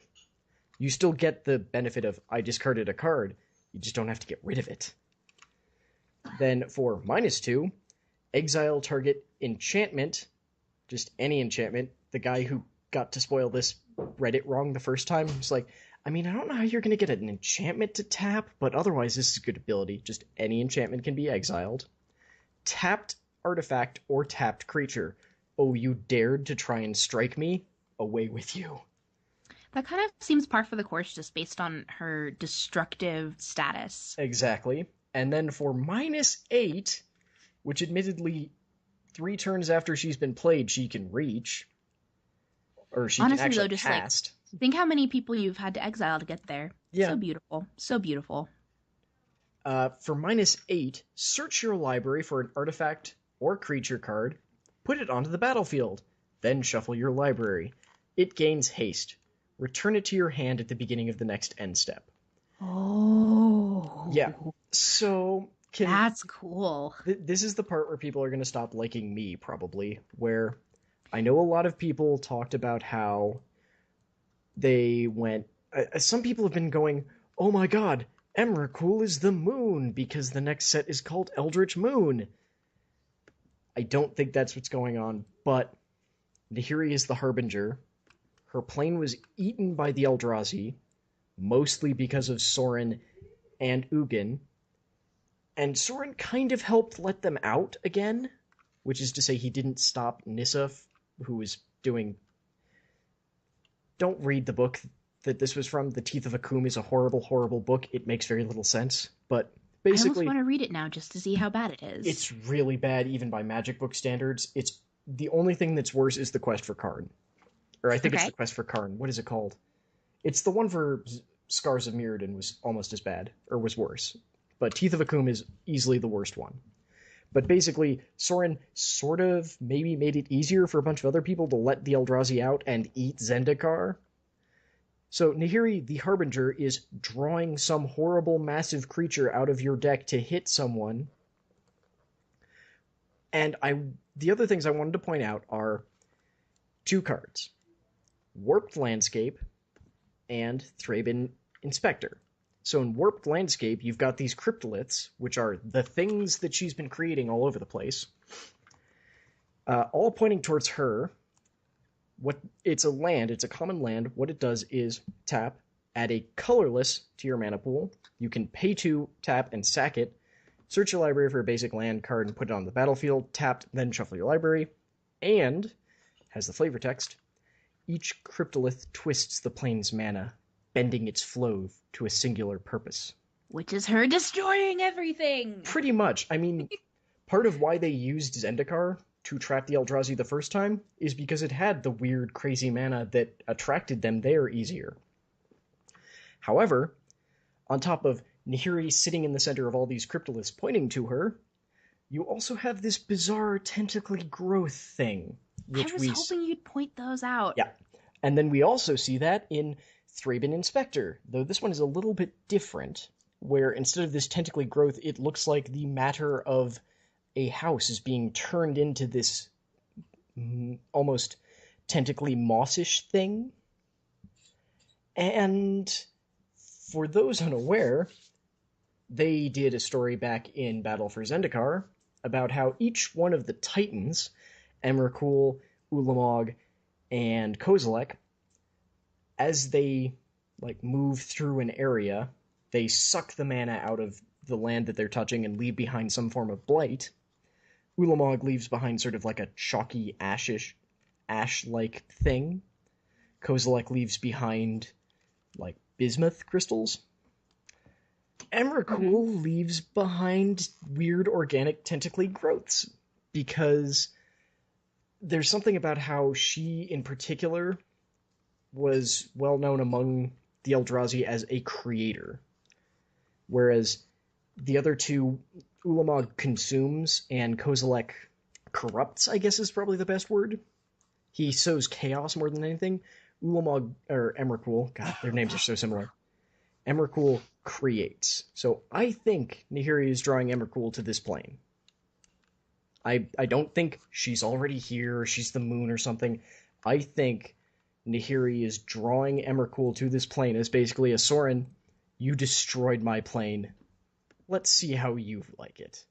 You still get the benefit of, I discarded a card, you just don't have to get rid of it. Then for -2, exile target enchantment, just any enchantment. The guy who got to spoil this read it wrong the first time. He's like, I mean, I don't know how you're going to get an enchantment to tap, but otherwise this is a good ability. Just any enchantment can be exiled. Tapped artifact or tapped creature. Oh, you dared to try and strike me? Away with you. That kind of seems par for the course just based on her destructive status. Exactly. And then for -8, which admittedly 3 turns after she's been played she can reach, or she Honestly, can actually though, just cast. Like, think how many people you've had to exile to get there. Yeah. So beautiful. So beautiful. For -8, search your library for an artifact or creature card, put it onto the battlefield, then shuffle your library. It gains haste. Return it to your hand at the beginning of the next end step. Oh. Yeah. So That's cool. This is the part where people are going to stop liking me, probably, where I know a lot of people talked about how they went... some people have been going, oh my god, Emrakul is the moon, because the next set is called Eldritch Moon. I don't think that's what's going on, but Nahiri is the Harbinger. Her plane was eaten by the Eldrazi, mostly because of Sorin and Ugin, and Sorin kind of helped let them out again, which is to say he didn't stop Nissa, who was doing... Don't read the book that this was from. The Teeth of Akum is a horrible, horrible book. It makes very little sense, but basically... I almost want to read it now just to see how bad it is. It's really bad, even by magic book standards. It's the only thing that's worse is the Quest for Karn. Or I think it's the Quest for Karn. What is it called? It's the one for Scars of Mirrodin was almost as bad, or was worse. But Teeth of Akum is easily the worst one. But basically, Sorin sort of maybe made it easier for a bunch of other people to let the Eldrazi out and eat Zendikar. So Nahiri, the Harbinger, is drawing some horrible massive creature out of your deck to hit someone. And the other things I wanted to point out are 2 cards. Warped Landscape and Thraben Inspector. So in Warped Landscape, you've got these cryptoliths, which are the things that she's been creating all over the place, all pointing towards her. It's a land, it's a common land. What it does is tap, add a colorless to your mana pool. You can pay 2, tap, and sack it. Search your library for a basic land card and put it on the battlefield. Tapped, then shuffle your library. And, has the flavor text, each cryptolith twists the plane's mana, bending its flow to a singular purpose. Which is her destroying everything! Pretty much. I mean, part of why they used Zendikar to trap the Eldrazi the first time is because it had the weird, crazy mana that attracted them there easier. However, on top of Nahiri sitting in the center of all these cryptoliths pointing to her, You also have this bizarre tentacly growth thing, I which was hoping you'd point those out. yeah. And then we also see that in Thraben Inspector, though this one is a little bit different, where instead of this tentacly growth, it looks like the matter of a house is being turned into this almost tentacly mossish thing. And for those unaware, they did a story back in Battle for Zendikar about how each one of the Titans, Emrakul, Ulamog, and Kozilek, as they move through an area, they suck the mana out of the land that they're touching and leave behind some form of blight. Ulamog leaves behind sort of like a chalky ash-like thing. Kozilek leaves behind bismuth crystals. Emrakul leaves behind weird organic tentacly growths, because there's something about how she, in particular, was well known among the Eldrazi as a creator, whereas the other two, Ulamog consumes and Kozilek corrupts, I guess is probably the best word. He sows chaos more than anything. Emrakul, God, their names are so similar. Emrakul creates. So I think Nahiri is drawing Emrakul to this plane. I don't think she's already here, or she's the moon or something. I think Nahiri is drawing Emrakul to this plane as basically a Sorin, you destroyed my plane. Let's see how you like it.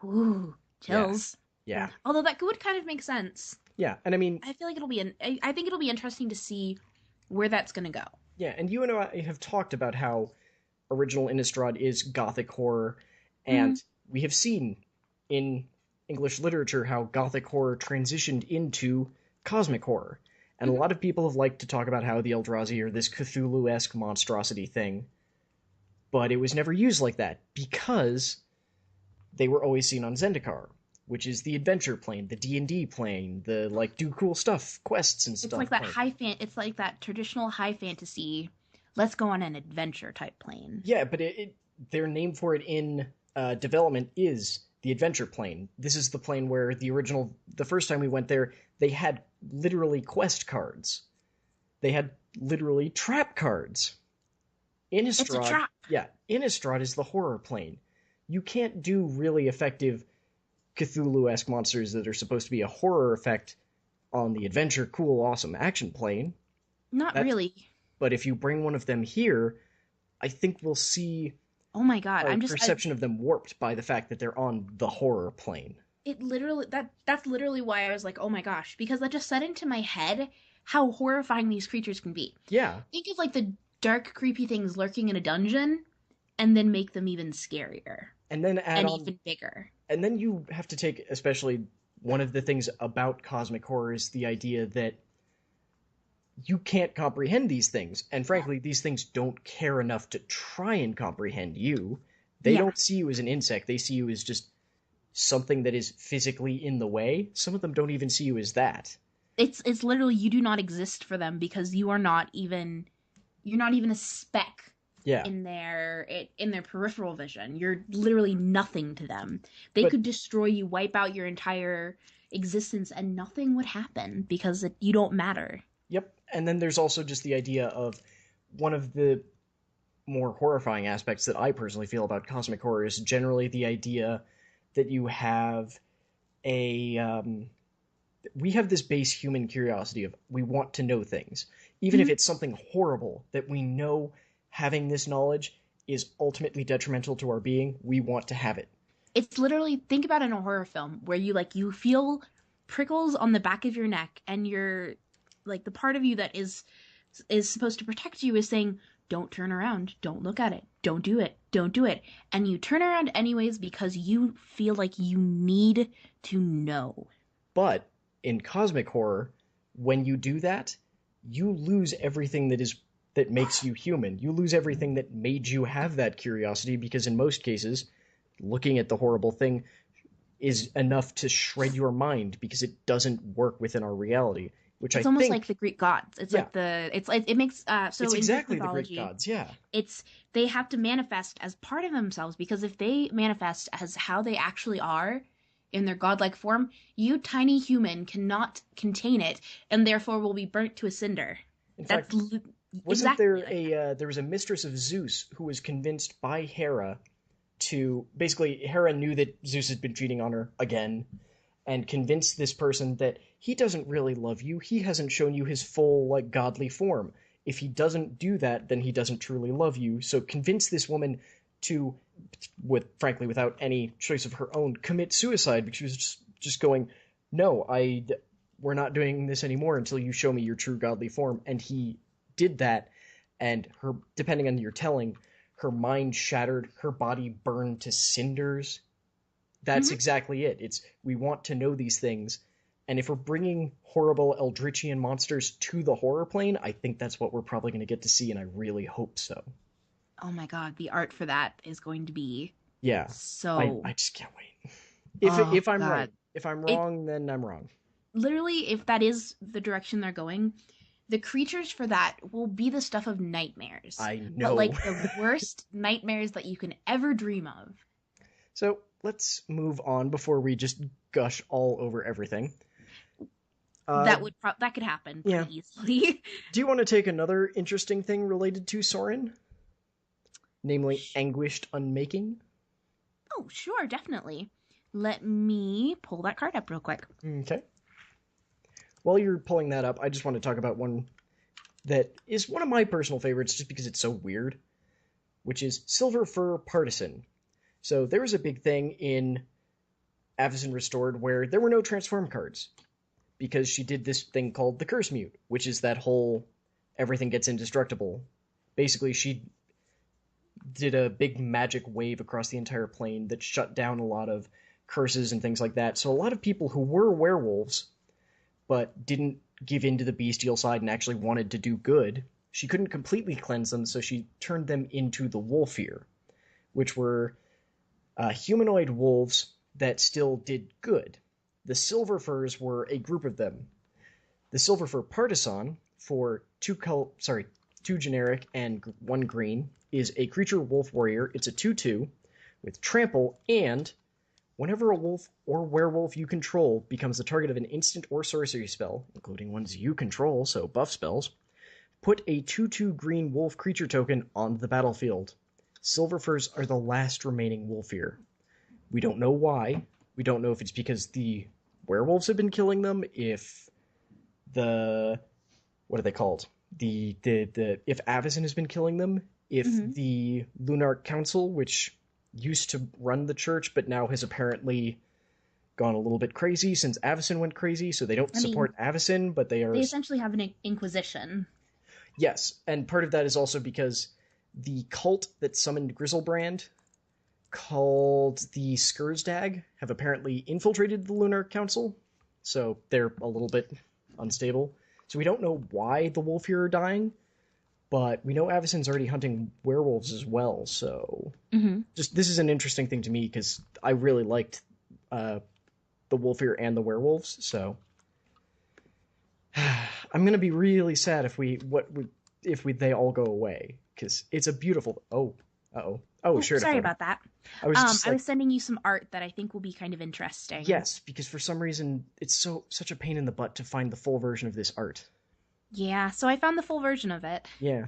Ooh, chills. Yeah. Although that would kind of make sense. Yeah, and I mean, I feel like I think it'll be interesting to see where that's going to go. Yeah, and you and I have talked about how original Innistrad is gothic horror, and we have seen in English literature how gothic horror transitioned into cosmic horror. And a lot of people have liked to talk about how the Eldrazi are this Cthulhu-esque monstrosity thing, but it was never used like that because they were always seen on Zendikar, which is the adventure plane, the D&D plane, the do cool stuff, quests and stuff. It's like that it's like that traditional high fantasy, let's go on an adventure type plane. Yeah, but their name for it in development is the adventure plane. This is the plane where the first time we went there, they had literally quest cards. They had literally trap cards. Innistrad, it's a trap. Yeah, Innistrad is the horror plane. You can't do really effective Cthulhu-esque monsters that are supposed to be a horror effect on the adventure, cool, awesome action plane. Not really. But if you bring one of them here, I think we'll see oh my god, perception of them warped by the fact that they're on the horror plane. It literally that's literally why I was like, oh my gosh, because that just set into my head how horrifying these creatures can be. Yeah. Think of the dark, creepy things lurking in a dungeon, and then make them even scarier. And then even bigger. And then you have to take, especially one of the things about cosmic horror is the idea that you can't comprehend these things. And frankly, these things don't care enough to try and comprehend you. They don't see you as an insect. They see you as just something that is physically in the way. Some of them don't even see you as that. It's literally, you do not exist for them because you're not even a speck. Yeah. In their peripheral vision. You're literally nothing to them. They could destroy you, wipe out your entire existence, and nothing would happen because you don't matter. Yep. And then there's also just the idea of one of the more horrifying aspects that I personally feel about cosmic horror is generally the idea that you have we have this base human curiosity of we want to know things. Even if it's something horrible that we know having this knowledge is ultimately detrimental to our being, we want to have it. It's literally, think about it in a horror film where you feel prickles on the back of your neck, and you're the part of you that is supposed to protect you is saying, don't turn around, don't look at it, don't do it. And you turn around anyways because you feel like you need to know. But in cosmic horror, when you do that, you lose everything that makes you human. You lose everything that made you have that curiosity, because in most cases, looking at the horrible thing is enough to shred your mind because it doesn't work within our reality. which I It's almost think, like the Greek gods. It's yeah, like it's like it makes so it's in Greek exactly the Greek mythology, gods, yeah. it's they have to manifest as part of themselves, because if they manifest as how they actually are in their godlike form, you tiny human cannot contain it and therefore will be burnt to a cinder. In That's fact, wasn't exactly there like that. there was a mistress of Zeus who was convinced by Hera to basically Hera knew that Zeus had been cheating on her again and convinced this person that he doesn't really love you. He hasn't shown you his full like godly form. If he doesn't do that, then he doesn't truly love you. So convince this woman to, with frankly without any choice of her own, commit suicide because she was just going, no, we're not doing this anymore until you show me your true godly form. And he did that, and her, depending on your telling, her mind shattered, her body burned to cinders. That's Hmm. exactly it. It's we want to know these things, and if we're bringing horrible Eldritchian monsters to the horror plane, I think that's what we're probably going to get to see, and I really hope so. Oh my god, the art for that is going to be Yeah, I so. just can't wait. Oh If I'm right, god. if I'm It wrong, then I'm wrong. literally, if that is the direction they're going, the creatures for that will be the stuff of nightmares. I But know. like the worst nightmares that you can ever dream of. So let's move on before we just gush all over everything. Uh, That could happen yeah. pretty easily. Do you want to take another interesting thing related to Soren, namely anguished unmaking? Oh, sure, definitely. Let me pull that card up real quick. Okay. While you're pulling that up, I just want to talk about one that is one of my personal favorites just because it's so weird, which is Silver Fur Partisan. So there was a big thing in Avacyn Restored where there were no transform cards because she did this thing called the Curse Mute, which is that whole everything gets indestructible. Basically, she did a big magic wave across the entire plane that shut down a lot of curses and things like that. So a lot of people who were werewolves but didn't give in to the bestial side and actually wanted to do good, she couldn't completely cleanse them, so she turned them into the Wolfear, which were humanoid wolves that still did good. The Silver Furs were a group of them. The Silver Fur Partisan, for two generic and one green, is a creature wolf warrior. It's a 2/2 with trample, and whenever a wolf or werewolf you control becomes the target of an instant or sorcery spell, including ones you control, so buff spells, put a 2/2 green wolf creature token on the battlefield. Silver Furs are the last remaining Wolfear. We don't know why. We don't know if it's because the werewolves have been killing them, if the what are they called? The if Avacyn has been killing them, if Hmm. the Lunarch Council, which used to run the church but now has apparently gone a little bit crazy since Avacyn went crazy, so they don't I mean, support Avacyn, but they are. they essentially have an inquisition. Yes, and part of that is also because the cult that summoned Grizzlebrand, called the Skursdag, have apparently infiltrated the Lunar Council, so they're a little bit unstable. So we don't know why the Wolfear are dying, but we know Avacyn's already hunting werewolves as well, so Hmm. just this is an interesting thing to me because I really liked the Wolfear and the werewolves, so I'm gonna be really sad if they all go away because it's a beautiful. Oh, Oh, sure to sorry phone. about that. I was just I like, was sending you some art that I think will be kind of interesting. yes, because for some reason it's such a pain in the butt to find the full version of this art. Yeah, so I found the full version of it. Yeah,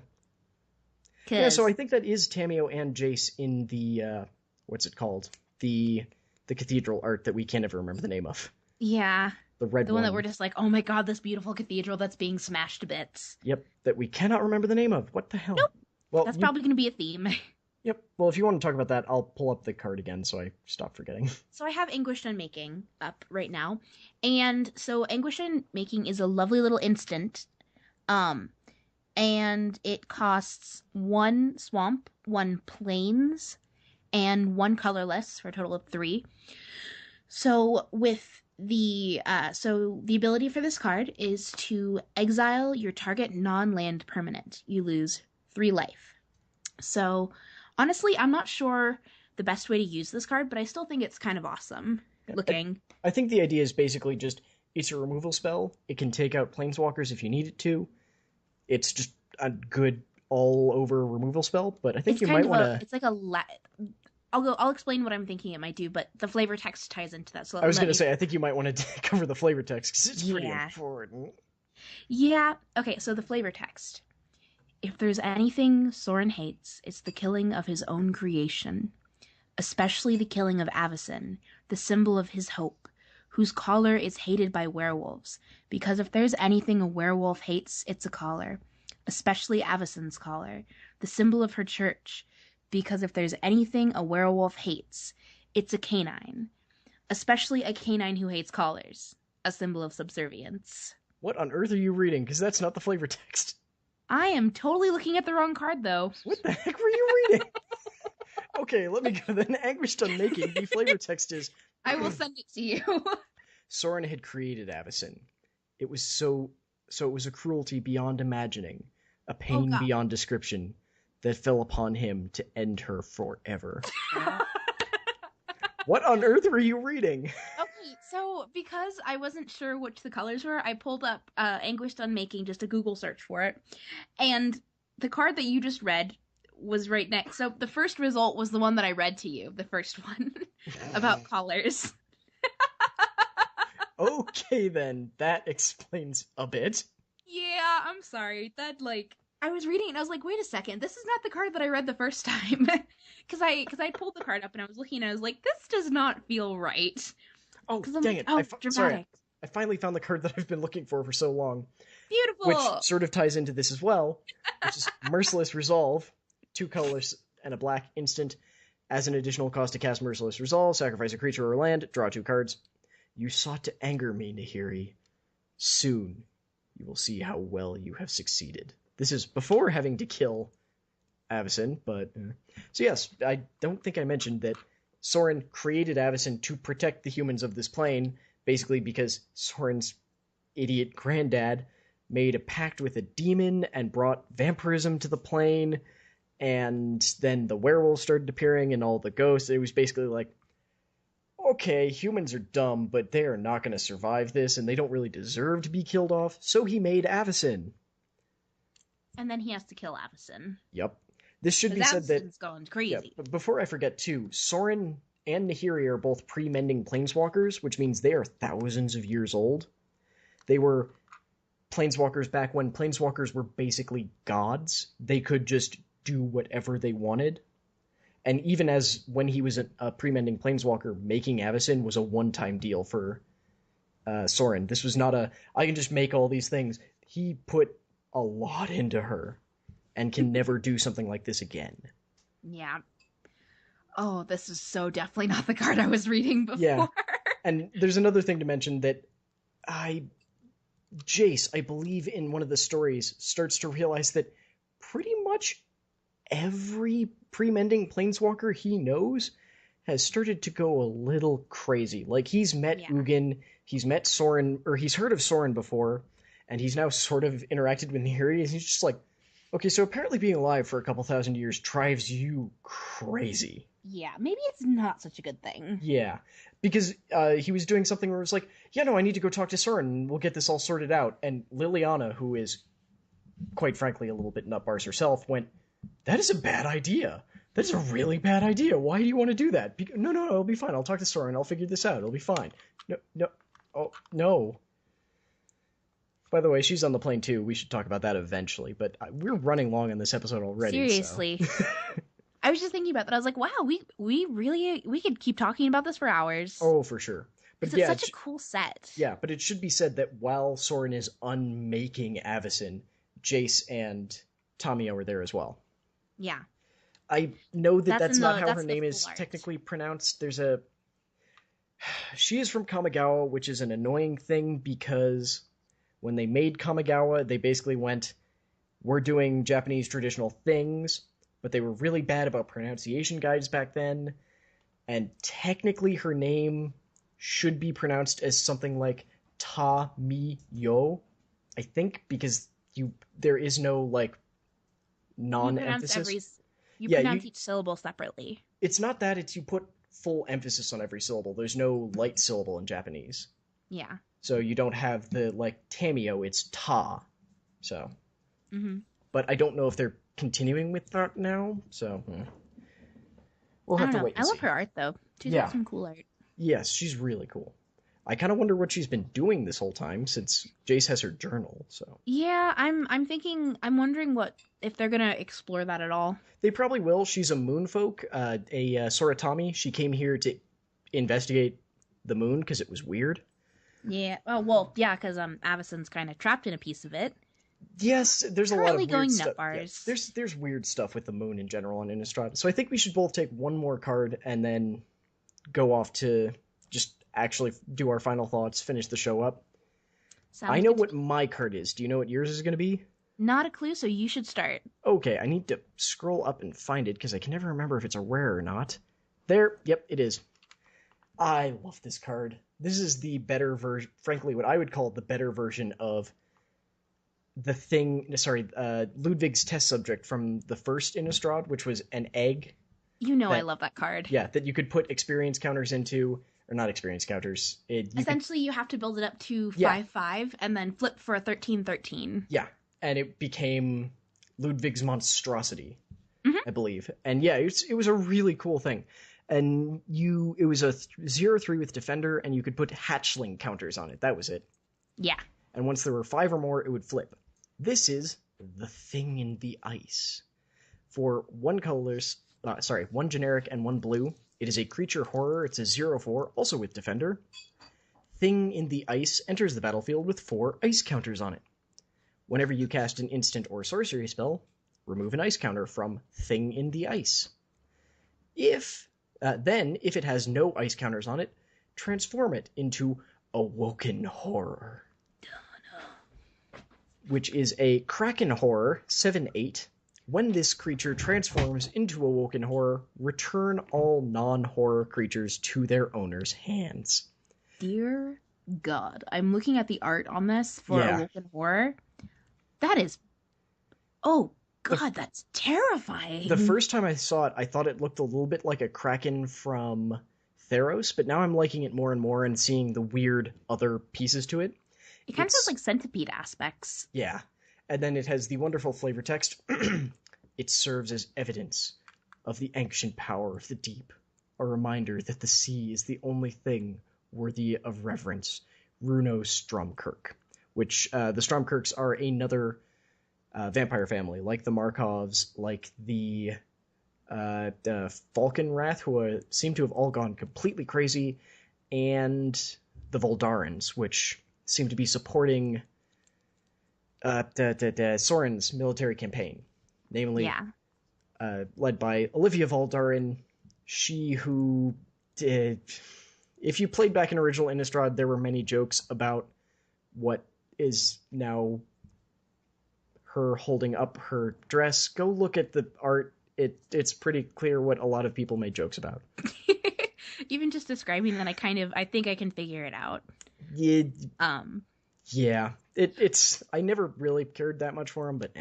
yeah. So I Cause think that is Tamio and Jace in the what's it called? The cathedral art that we can't ever remember the name of. yeah, The red the one that one. we're just like, oh my god, this beautiful cathedral that's being smashed to bits. Yep, that we cannot remember the name of. What the hell? Nope, Well, that's probably going to be a theme. yep. Well, if you want to talk about that, I'll pull up the card again so I stop forgetting. So I have Anguished Unmaking up right now, and so Anguished Unmaking is a lovely little instant. Um, and it costs one swamp, one plains, and one colorless for a total of 3. So with the ability for this card is to exile your target non-land permanent. You lose 3 life. So honestly, I'm not sure the best way to use this card, but I still think it's kind of awesome Yeah, looking. I think the idea is basically just It's a removal spell. It can take out planeswalkers if you need it to. It's just a good all-over removal spell, but I think It's you kind might of want a, to... it's like a, I'll explain what I'm thinking it might do, but the flavor text ties into that, so I was let going to me say, I think you might want to cover the flavor text, because it's pretty Yeah. important. Yeah. Okay, so the flavor text. If there's anything Soren hates, it's the killing of his own creation, especially the killing of Avacyn, the symbol of his hope, whose collar is hated by werewolves, because if there's anything a werewolf hates, it's a collar, especially Avacyn's collar, the symbol of her church, because if there's anything a werewolf hates, it's a canine, especially a canine who hates collars, a symbol of subservience. What on earth are you reading? Because that's not the flavor text. I am totally looking at the wrong card, though. What the heck were you reading? Okay, let me go then. Anguished Unmaking, the flavor text is... I will send it to you. Soren had created Avacyn. It was so it was a cruelty beyond imagining, a pain God. beyond description, that fell upon him to end her forever. What on earth were you reading? Okay, so because I wasn't sure which the colors were, I pulled up Anguished Unmaking, just a Google search for it, and the card that you just read was right next. So the first result was the one that I read to you, the first one, about collars. Okay then, that explains a bit. Yeah, I'm sorry. I was reading it and I was like, wait a second, this is not the card that I read the first time. Because I pulled the card up and I was looking and I was like, this does not feel right. Oh, I'm dang like, it. dramatic. Sorry, I finally found the card that I've been looking for so long. Beautiful! Which sort of ties into this as well, which is Merciless Resolve. 2 colors and a black instant. As an additional cost to cast Merciless Resolve, sacrifice a creature or land, draw 2 cards. You sought to anger me, Nahiri. Soon, you will see how well you have succeeded. This is before having to kill Avacyn, but... So yes, I don't think I mentioned that Soren created Avacyn to protect the humans of this plane, basically because Soren's idiot granddad made a pact with a demon and brought vampirism to the plane, and then the werewolves started appearing and all the ghosts. It was basically like, okay, humans are dumb, but they are not going to survive this, and they don't really deserve to be killed off, so he made Avacyn. And then he has to kill Avacyn. Yep. This should be said that... Avacyn's going crazy. Yeah, but before I forget, too, Soren and Nahiri are both pre-mending planeswalkers, which means they are thousands of years old. They were planeswalkers back when planeswalkers were basically gods. They could just do whatever they wanted. And even as when he was a pre-mending planeswalker, making Avacyn was a one-time deal for Soren. This was not I can just make all these things. He put a lot into her and can never do something like this again. Yeah. Oh, this is so definitely not the card I was reading before. Yeah. And there's another thing to mention that Jace, I believe in one of the stories, starts to realize that pretty much every pre-mending planeswalker he knows has started to go a little crazy. Like, he's met Ugin, he's met Soren, or he's heard of Soren before, and he's now sort of interacted with Nahiri, and he's just like, okay, so apparently being alive for a couple thousand years drives you crazy. Yeah, maybe it's not such a good thing. Yeah, because he was doing something where it was like, yeah, no, I need to go talk to Soren, and we'll get this all sorted out. And Liliana, who is, quite frankly, a little bit nutbars herself, went, that is a bad idea. That is a really bad idea. Why do you want to do that? No, it'll be fine. I'll talk to Soren. I'll figure this out. It'll be fine. No. By the way, she's on the plane too. We should talk about that eventually, but we're running long on this episode already. Seriously. So. I was just thinking about that. I was like, wow, we could keep talking about this for hours. Oh, for sure. But it's such a cool set. Yeah, but it should be said that while Soren is unmaking Avacyn, Jace and Tamio are there as well. Yeah. I know that's not how her name is art. technically pronounced. She is from Kamigawa, which is an annoying thing because when they made Kamigawa, they basically went, we're doing Japanese traditional things, but they were really bad about pronunciation guides back then, and technically her name should be pronounced as something like Ta-mi-yo, I think, because there is no, like, non-emphasis. You pronounce each syllable separately. It's not that, it's you put full emphasis on every syllable. There's no light syllable in Japanese. Yeah. So you don't have the, like, Tameo, it's Ta. So, Hmm. but I don't know if they're continuing with that now, so we'll I have don't to know. wait I and love see. her art though. She's got Yeah, some cool art. yes, she's really cool. I kind of wonder what she's been doing this whole time since Jace has her journal, so. Yeah, I'm wondering what if they're gonna explore that at all. They probably will. She's a moonfolk, a Soratami. She came here to investigate the moon because it was weird. Yeah. Oh well, yeah, because Avacyn's kind of trapped in a piece of it. Yes, there's a lot Currently of weird going nut stuff. Yeah, bars. there's weird stuff with the moon in general on Innistrad. So I think we should both take one more card and then go off to just actually do our final thoughts, finish the show up. I Sounds know good. what my card is. Do you know what yours is going to be? Not a clue, so you should start. Okay, I need to scroll up and find it because I can never remember if it's a rare or not. There, yep, it is. I love this card. This is the better version, frankly, what I would call the better version of the thing, sorry, Ludwig's test subject from the first Innistrad, which was an egg You know I that, love that card. yeah, that you could put experience counters into, or not experience counters. You could, Essentially, you have to build it up to yeah, 5/5 and then flip for a 13/13. yeah, and it became Ludwig's monstrosity, Hmm. I believe. And yeah, it was a really cool thing. And it was a 0/3 with defender, and you could put hatchling counters on it. That was it. Yeah. And once there were 5 or more, it would flip. This is the Thing in the Ice. For one generic and one blue. It is a creature horror. It's a 0/4, also with defender. Thing in the Ice enters the battlefield with 4 ice counters on it. Whenever you cast an instant or sorcery spell, remove an ice counter from Thing in the Ice. If it has no ice counters on it, transform it into Awoken Horror, which is a Kraken Horror 7/8. When this creature transforms into Awoken Horror, return all non-horror creatures to their owner's hands. Dear God, I'm looking at the art on this for Yeah. Awoken Horror. That is, oh God, that's terrifying. The first time I saw it, I thought it looked a little bit like a Kraken from Theros, but now I'm liking it more and more and seeing the weird other pieces to it. It kind of has like centipede aspects. Yeah. And then it has the wonderful flavor text. It serves as evidence of the ancient power of the deep, a reminder that the sea is the only thing worthy of reverence. Runo Stromkirk, which the Stromkirks are another vampire family, like the Markovs, like the Falconwrath, who seem to have all gone completely crazy, and the Voldarans, which seem to be supporting Soren's military campaign, namely led by Olivia Voldarin, she who did... If you played back in original Innistrad, there were many jokes about what is now her holding up her dress. Go look at the art. It's pretty clear what a lot of people made jokes about. Even just describing that, I think I can figure it out. Yeah. Yeah. It's I never really cared that much for him, but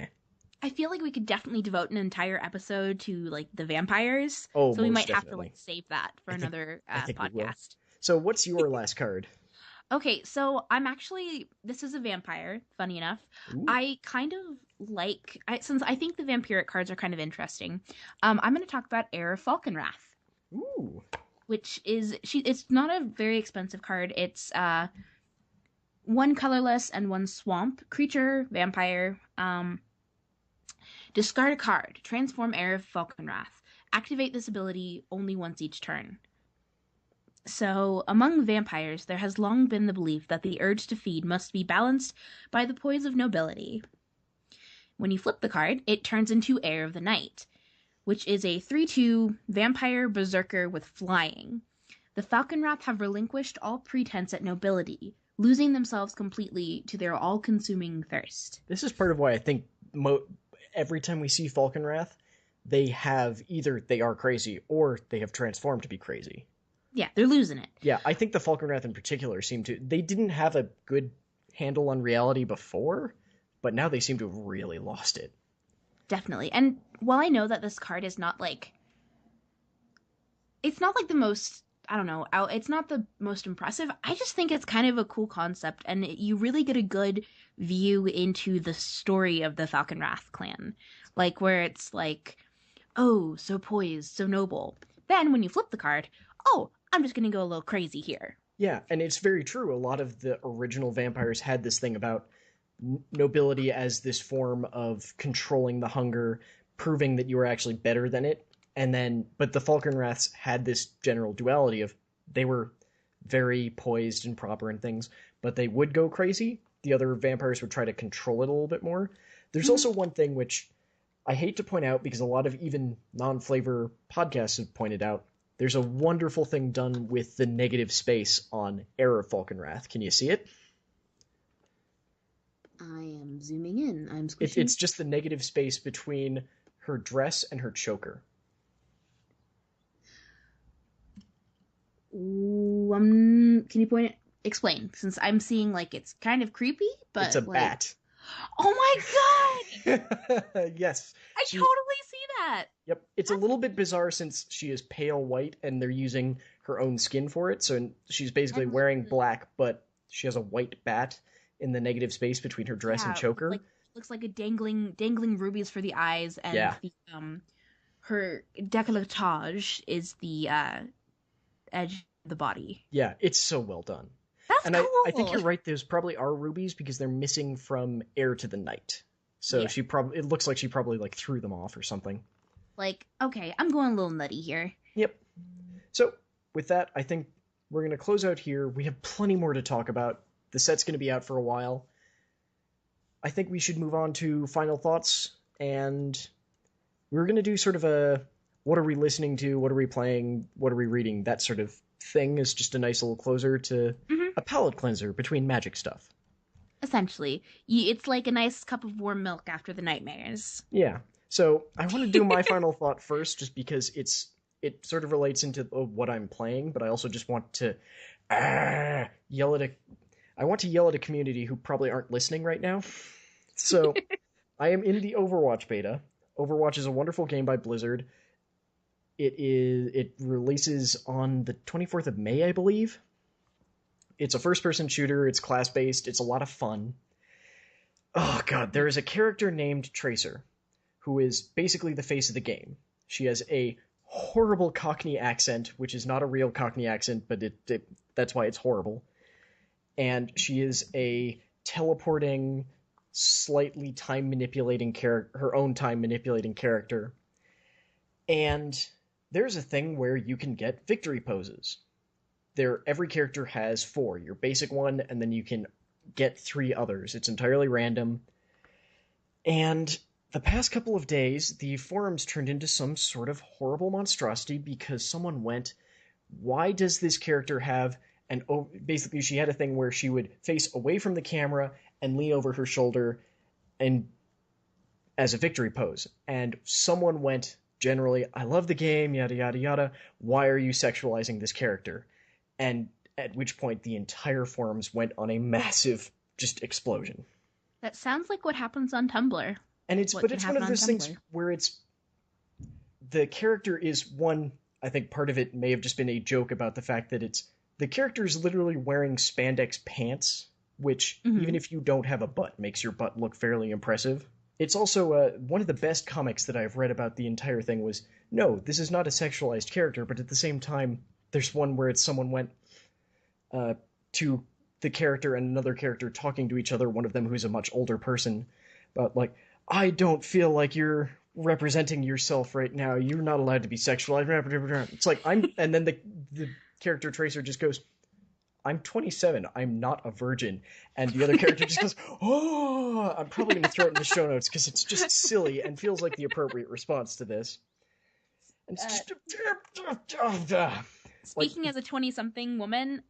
I feel like we could definitely devote an entire episode to like the vampires. Oh, so we most might have to definitely. like save that for another I think we will. podcast. So what's your last card? Okay, so this is a vampire, funny enough. Ooh. I kind of since I think the vampiric cards are kind of interesting, I'm going to talk about Heir of Falconwrath. Ooh. Which is, it's not a very expensive card. It's one colorless and one swamp. Creature, vampire. Discard a card. Transform Heir of Falconwrath. Activate this ability only once each turn. So, among vampires, there has long been the belief that the urge to feed must be balanced by the poise of nobility. When you flip the card, it turns into Heir of the Night, which is a 3/2 vampire berserker with flying. The Falconwrath have relinquished all pretense at nobility, losing themselves completely to their all-consuming thirst. This is part of why I think every time we see Falconwrath, they are crazy, or they have transformed to be crazy. Yeah, they're losing it. Yeah, I think the Falconwrath in particular they didn't have a good handle on reality before, but now they seem to have really lost it. Definitely. And while I know that this card is not like... It's not like the most I don't know, it's not the most impressive. I just think it's kind of a cool concept, and you really get a good view into the story of the Falconwrath clan. Like, where it's like, oh, so poised, so noble. Then when you flip the card, oh, I'm just gonna go a little crazy here. Yeah, and it's very true. A lot of the original vampires had this thing about nobility as this form of controlling the hunger, proving that you were actually better than it. And then, but the Falkenraths had this general duality of they were very poised and proper and things, but they would go crazy. The other vampires would try to control it a little bit more. There's also one thing which I hate to point out because a lot of even non-flavor podcasts have pointed out. There's a wonderful thing done with the negative space on Heir of Falkenrath. Can you see it? I am zooming in. I'm squishing. It's just the negative space between her dress and her choker. Ooh, can you point it? Explain, since I'm seeing like it's kind of creepy, but it's a like... bat. Oh my god! Yes. I totally see that. Yep. It's a little bit bizarre since she is pale white and they're using her own skin for it. So she's basically wearing black, but she has a white bat in the negative space between her dress and choker. Looks like a dangling rubies for the eyes, and the her décolletage is the edge of the body. Yeah, it's so well done. That's cool. I think you're right. Those probably are rubies because they're missing from Heir to the Night. So it looks like she probably like threw them off or something. Like, okay, I'm going a little nutty here. Yep. So with that, I think we're going to close out here. We have plenty more to talk about. The set's going to be out for a while. I think we should move on to final thoughts, and we're going to do sort of a what are we listening to, what are we playing, what are we reading, that sort of thing is just a nice little closer to a palate cleanser between Magic stuff. Essentially. It's like a nice cup of warm milk after the nightmares. Yeah. So I want to do my final thought first, just because it sort of relates into what I'm playing, but I also just want to yell at a community who probably aren't listening right now. So I am in the Overwatch beta. Overwatch is a wonderful game by Blizzard. It releases on the 24th of May, I believe. It's a first-person shooter. It's class-based. It's a lot of fun. Oh, God. There is a character named Tracer, who is basically the face of the game. She has a horrible Cockney accent, which is not a real Cockney accent, but that's why it's horrible. And she is a teleporting, slightly time-manipulating her own time-manipulating character. And there's a thing where you can get victory poses. Every character has 4. Your basic one, and then you can get 3 others. It's entirely random. And the past couple of days, the forums turned into some sort of horrible monstrosity because someone went, why does this character have basically she had a thing where she would face away from the camera and lean over her shoulder and as a victory pose. And someone went, generally, I love the game, yada, yada, yada. Why are you sexualizing this character? And at which point the entire forums went on a massive just explosion. That sounds like what happens on Tumblr. And it's one of those things where the character is one, I think part of it may have just been a joke about the fact that the character is literally wearing spandex pants, which even if you don't have a butt, makes your butt look fairly impressive. It's also one of the best comics that I've read about the entire thing was, no, this is not a sexualized character, but at the same time, there's one where someone went to the character and another character talking to each other, one of them who's a much older person, about like, I don't feel like you're representing yourself right now. You're not allowed to be sexualized. It's like, and then the character Tracer just goes, I'm 27. I'm not a virgin. And the other character just goes, oh, I'm probably going to throw it in the show notes because it's just silly and feels like the appropriate response to this. And it's just... Speaking as a 20-something woman,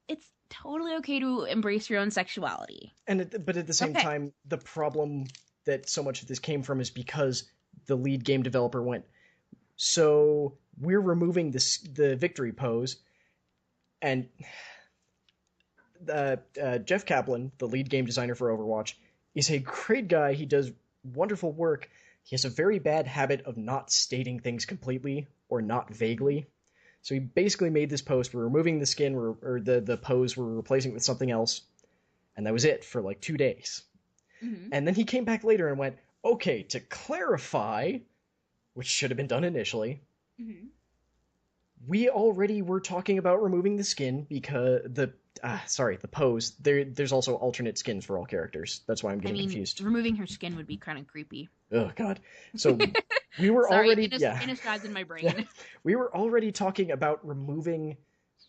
it's totally okay to embrace your own sexuality. But at the same time, the problem that so much of this came from is because the lead game developer went, so we're removing the victory pose, and Jeff Kaplan, the lead game designer for Overwatch, is a great guy. He does wonderful work. He has a very bad habit of not stating things completely or not vaguely. So he basically made this post, we're removing the skin, or the pose, we're replacing it with something else, and that was it for like 2 days. Mm-hmm. And then he came back later and went, okay, to clarify, which should have been done initially, Mm-hmm. we already were talking about removing the skin because the pose. There's also alternate skins for all characters. That's why I'm getting confused. Removing her skin would be kind of creepy. Oh God. So we were already Innistrad's in my brain. Yeah, we were already talking about removing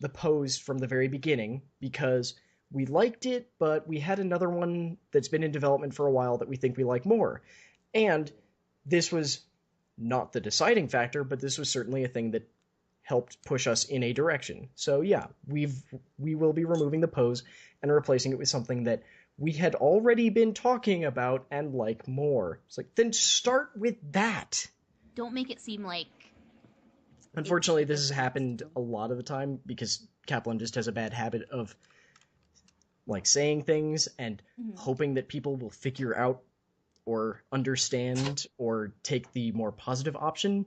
the pose from the very beginning because we liked it, but we had another one that's been in development for a while that we think we like more. And this was not the deciding factor, but this was certainly a thing that helped push us in a direction. So yeah, we will be removing the pose and replacing it with something that we had already been talking about and like more. It's like, then start with that. Don't make it seem like... Unfortunately, this has happened a lot of the time because Kaplan just has a bad habit of like saying things and hoping that people will figure out or understand or take the more positive option.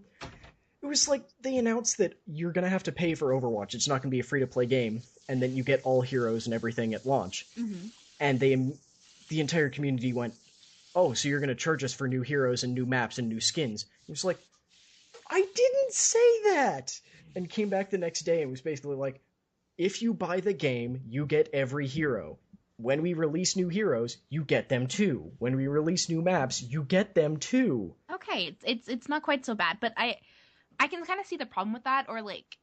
It was like they announced that you're going to have to pay for Overwatch. It's not going to be a free-to-play game, and then you get all heroes and everything at launch. Mm-hmm. And the entire community went, oh, so you're going to charge us for new heroes and new maps and new skins. It was like, I didn't say that! And came back the next day and was basically like, if you buy the game, you get every hero. When we release new heroes, you get them too. When we release new maps, you get them too. Okay, it's not quite so bad, but I can kind of see the problem with that, or like...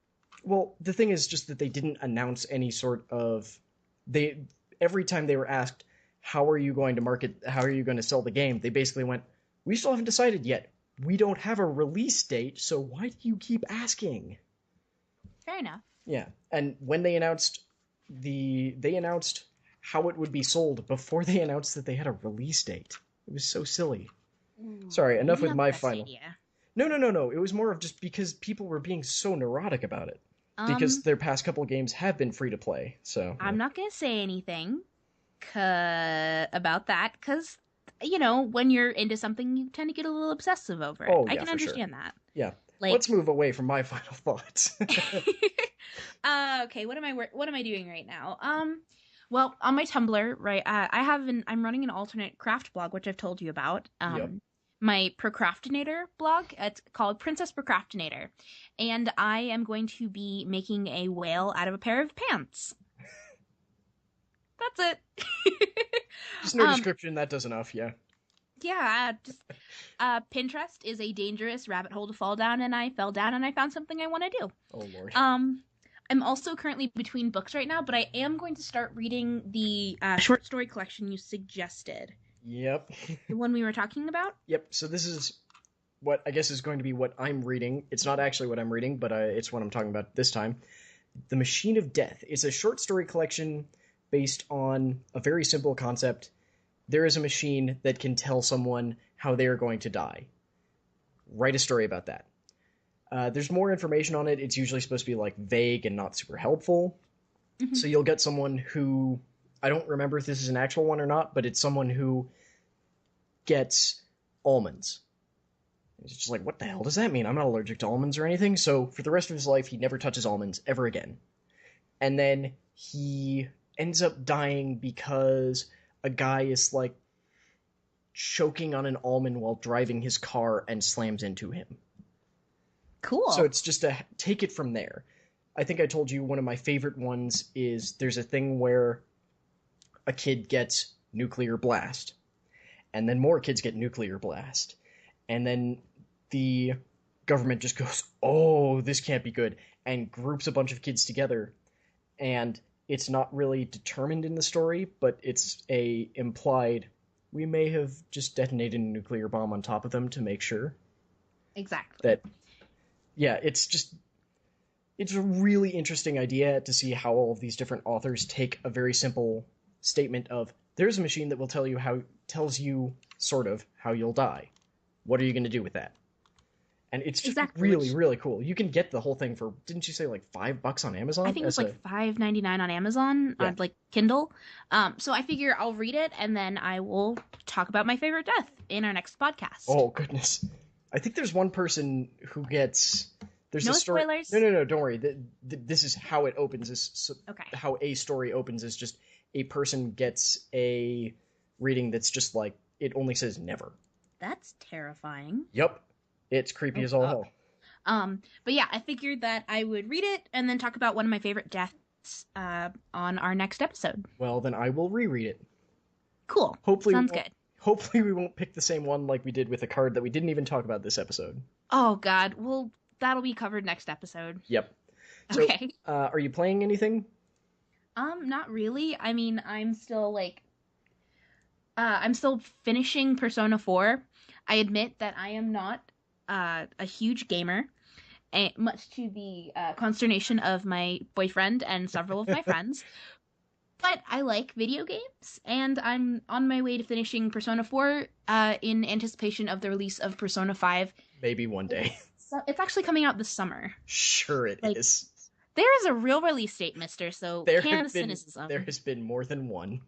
Well, the thing is just that they didn't announce any sort of... Every time they were asked, how are you going to sell the game, they basically went, we still haven't decided yet. We don't have a release date, so why do you keep asking? Fair enough. Yeah, and when they announced how it would be sold before they announced that they had a release date. It was so silly. Sorry, enough with my final... Idea. No. It was more of just because people were being so neurotic about it. Because their past couple of games have been free to play, so... I'm not going to say anything about that, because, when you're into something, you tend to get a little obsessive over it. I can understand that. Yeah. Let's move away from my final thoughts. Okay, what am I doing right now? Well, on my Tumblr, right, I'm running an alternate craft blog, which I've told you about. Yep. My Procrastinator blog. It's called Princess Procrastinator. And I am going to be making a whale out of a pair of pants. That's it. Just no description, that does enough, yeah. Yeah, Pinterest is a dangerous rabbit hole to fall down, and I fell down and I found something I want to do. Oh, Lord. I'm also currently between books right now, but I am going to start reading the short story collection you suggested. Yep. The one we were talking about? Yep, so this is what I guess is going to be what I'm reading. It's not actually what I'm reading, but it's what I'm talking about this time. The Machine of Death. It's a short story collection based on a very simple concept. There is a machine that can tell someone how they are going to die. Write a story about that. There's more information on it. It's usually supposed to be like vague and not super helpful. Mm-hmm. So you'll get someone who... I don't remember if this is an actual one or not, but it's someone who gets almonds. It's just like, what the hell does that mean? I'm not allergic to almonds or anything. So for the rest of his life, he never touches almonds ever again. And then he ends up dying because a guy is like choking on an almond while driving his car and slams into him. Cool. So it's just to take it from there. I think I told you one of my favorite ones is there's a thing where a kid gets nuclear blast, and then more kids get nuclear blast, and then the government just goes, oh, this can't be good, and groups a bunch of kids together, and it's not really determined in the story, but it's a implied, we may have just detonated a nuclear bomb on top of them to make sure. Exactly. That, yeah, it's a really interesting idea to see how all of these different authors take a very simple statement of, there's a machine that will tells you sort of how you'll die. What are you going to do with that? And it's just really, really cool. You can get the whole thing for, didn't you say like $5 on Amazon? I think it's like $5.99 on Amazon, on like Kindle. So I figure I'll read it and then I will talk about my favorite death in our next podcast. Oh, goodness. I think there's one person who gets There's No a story. spoilers? No, don't worry. This is how it opens. Okay. How a story opens is just a person gets a reading that's just like, it only says never. That's terrifying. Yep. It's creepy as all hell. But yeah, I figured that I would read it and then talk about one of my favorite deaths on our next episode. Well, then I will reread it. Cool. Hopefully, Sounds good. Hopefully we won't pick the same one like we did with a card that we didn't even talk about this episode. Oh God. Well, that'll be covered next episode. Yep. So, Okay. Are you playing anything? Not really. I mean, I'm still finishing Persona 4. I admit that I am not a huge gamer, much to the consternation of my boyfriend and several of my friends. But I like video games, and I'm on my way to finishing Persona 4 in anticipation of the release of Persona 5. Maybe one day. It's actually coming out this summer. Sure it is. There is a real release date, mister, so cynicism. There has been more than one.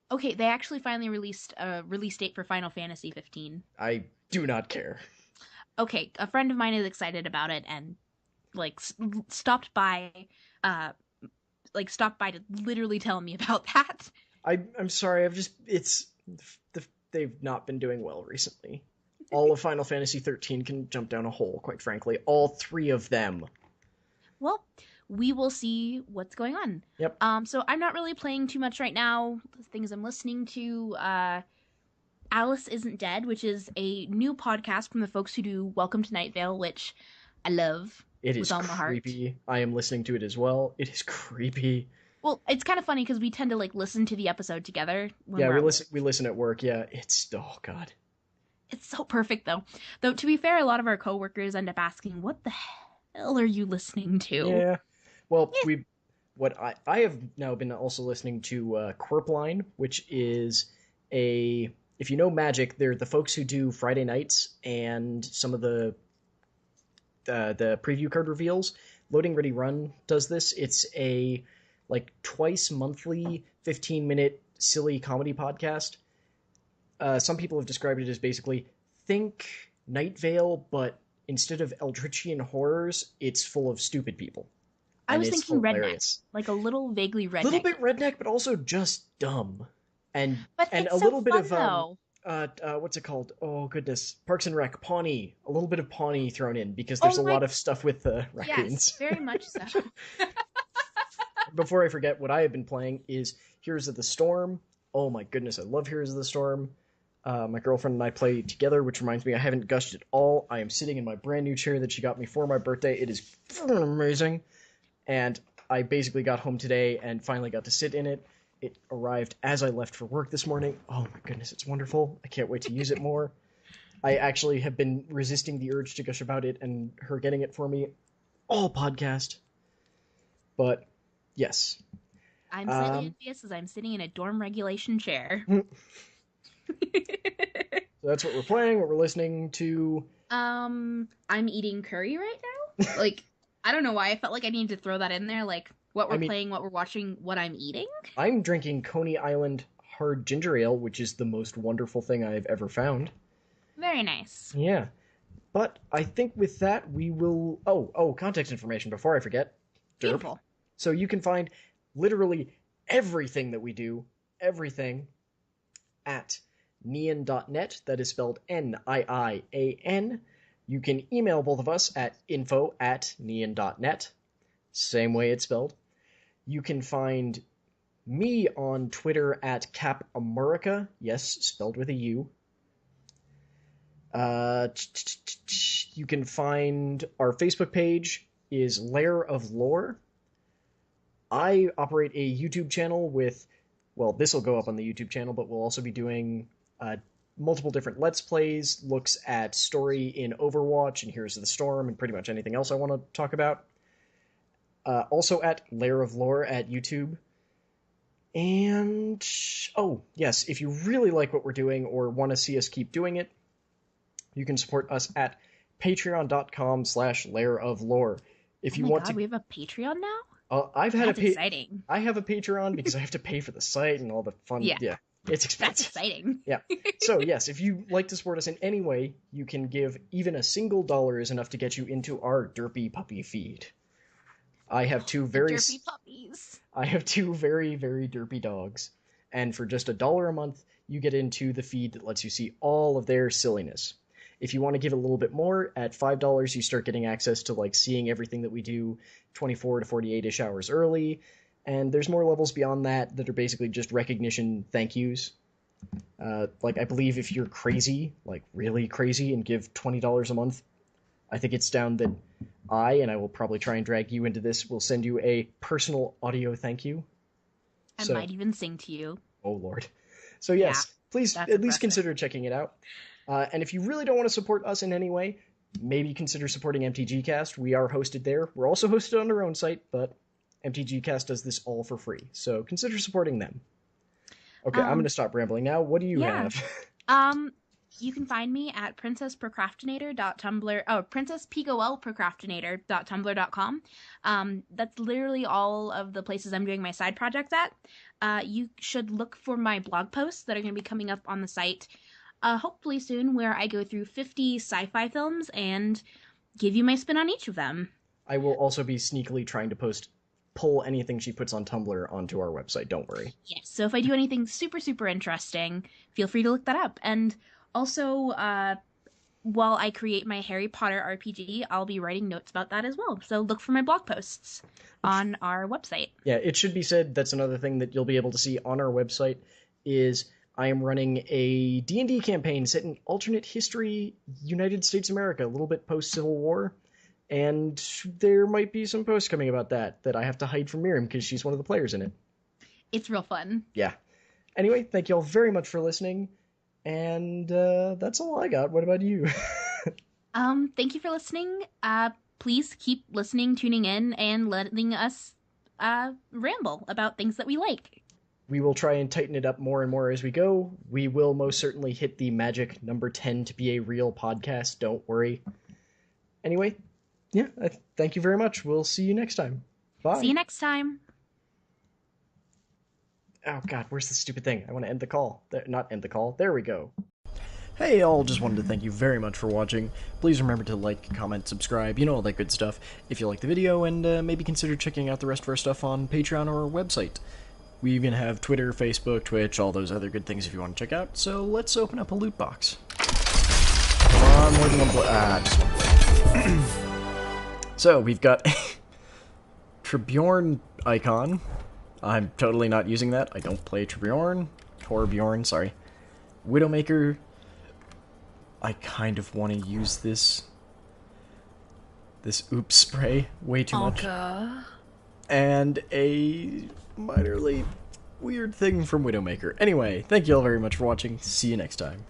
Okay, they actually finally released a release date for Final Fantasy 15. I do not care. Okay, a friend of mine is excited about it and stopped by to literally tell me about that. I'm sorry, they've not been doing well recently. All of Final Fantasy 13 can jump down a hole, quite frankly. All three of them. Well, we will see what's going on. Yep. So I'm not really playing too much right now. The things I'm listening to, Alice Isn't Dead, which is a new podcast from the folks who do Welcome to Night Vale, which I love. It is creepy. I am listening to it as well. It is creepy. Well, it's kind of funny because we tend to listen to the episode together. We listen at work. Yeah, oh God. It's so perfect though. Though to be fair, a lot of our coworkers end up asking, "What the hell are you listening to?" Yeah. Well, I have now been also listening to Quirpline, which is if you know Magic, they're the folks who do Friday nights and some of the preview card reveals. Loading Ready Run does this. It's a twice monthly 15-minute silly comedy podcast. Some people have described it as basically think Night Vale, but instead of Eldritchian horrors, it's full of stupid people. I was thinking redneck, like a little vaguely redneck. A little bit redneck, but also just dumb. And a so little bit fun, of what's it called? Oh goodness, Parks and Rec, Pawnee. A little bit of Pawnee thrown in because there's a lot of stuff with raccoons. Yes, very much so. Before I forget, what I have been playing is Heroes of the Storm. Oh my goodness, I love Heroes of the Storm. My girlfriend and I play together, which reminds me I haven't gushed at all. I am sitting in my brand new chair that she got me for my birthday. It is amazing. And I basically got home today and finally got to sit in it. It arrived as I left for work this morning. Oh my goodness, it's wonderful. I can't wait to use it more. I actually have been resisting the urge to gush about it and her getting it for me all podcast. But yes. I'm slightly envious as I'm sitting in a dorm regulation chair. So that's what we're playing, what we're listening to. I'm eating curry right now. I don't know why I felt like I needed to throw that in there. What we're playing, what we're watching, what I'm eating. I'm drinking Coney Island Hard Ginger Ale, which is the most wonderful thing I've ever found. Very nice. Yeah. But I think with that, we will... Oh, context information before I forget. Derp. Beautiful. So you can find literally everything that we do, everything, at nian.net. That is spelled Niian. You can email both of us at info@nian.net. Same way it's spelled. You can find me on Twitter at CapAmerica. Yes, spelled with a U. You can find our Facebook page is Lair of Lore. I operate a YouTube channel with, well, this will go up on the YouTube channel, but we'll also be doing multiple different Let's Plays, looks at story in Overwatch and Heroes of the Storm, and pretty much anything else I want to talk about. Also at Lair of Lore at YouTube. And, oh, yes, if you really like what we're doing or want to see us keep doing it, you can support us at patreon.com/Lair of Lore. If you want to... we have a Patreon now? That's exciting. I have a Patreon because I have to pay for the site and all the fun. Yeah. It's That's expensive. exciting. Yeah. So, yes, if you like to support us in any way, you can give even a single dollar is enough to get you into our derpy puppy feed. I have two The very derpy puppies. I have two very, very derpy dogs, and for just $1 a month, you get into the feed that lets you see all of their silliness. If you want to give a little bit more, at $5, you start getting access to like seeing everything that we do 24 to 48-ish hours early, and there's more levels beyond that that are basically just recognition thank yous. Like, I believe if you're crazy, like really crazy, and give $20 a month, I think it's down that and I will probably try and drag you into this, will send you a personal audio thank you. I So, might even sing to you. oh lord. So Yeah, yes, please that's at least impressive. consider checking it out. And if you really don't want to support us in any way, maybe consider supporting MTGcast. We are hosted there. We're also hosted on our own site, but MTGcast does this all for free. So consider supporting them. Okay, I'm going to stop rambling now. What do you Yeah. have? You can find me at princesspicolator.tumblr.com. That's literally all of the places I'm doing my side projects at. You should look for my blog posts that are going to be coming up on the site hopefully soon, where I go through 50 sci-fi films and give you my spin on each of them. I will also be sneakily trying to pull anything she puts on Tumblr onto our website, don't worry. Yes, so if I do anything super, super interesting, feel free to look that up. And also, while I create my Harry Potter RPG, I'll be writing notes about that as well. So look for my blog posts on our website. Yeah, it should be said, that's another thing that you'll be able to see on our website, is I am running a D&D campaign set in alternate history, United States of America, a little bit post-Civil War, and there might be some posts coming about that I have to hide from Miriam because she's one of the players in it. It's real fun. Yeah. Anyway, thank you all very much for listening, and that's all I got. What about you? Thank you for listening. Please keep listening, tuning in, and letting us ramble about things that we like. We will try and tighten it up more and more as we go. We will most certainly hit the magic number 10 to be a real podcast, don't worry. Anyway, yeah, thank you very much. We'll see you next time. Bye. See you next time. Oh god, where's the stupid thing? I want to end the call. Not end the call. There we go. Hey all, just wanted to thank you very much for watching. Please remember to like, comment, subscribe, you know all that good stuff if you like the video, and maybe consider checking out the rest of our stuff on Patreon or our website. We even have Twitter, Facebook, Twitch, all those other good things if you want to check out, so let's open up a loot box. Come on, more than one So, we've got a Trebjorn icon. I'm totally not using that. I don't play Torbjorn, sorry. Widowmaker. I kind of want to use this oops spray way too much. And a minorly weird thing from Widowmaker. Anyway, thank you all very much for watching. See you next time.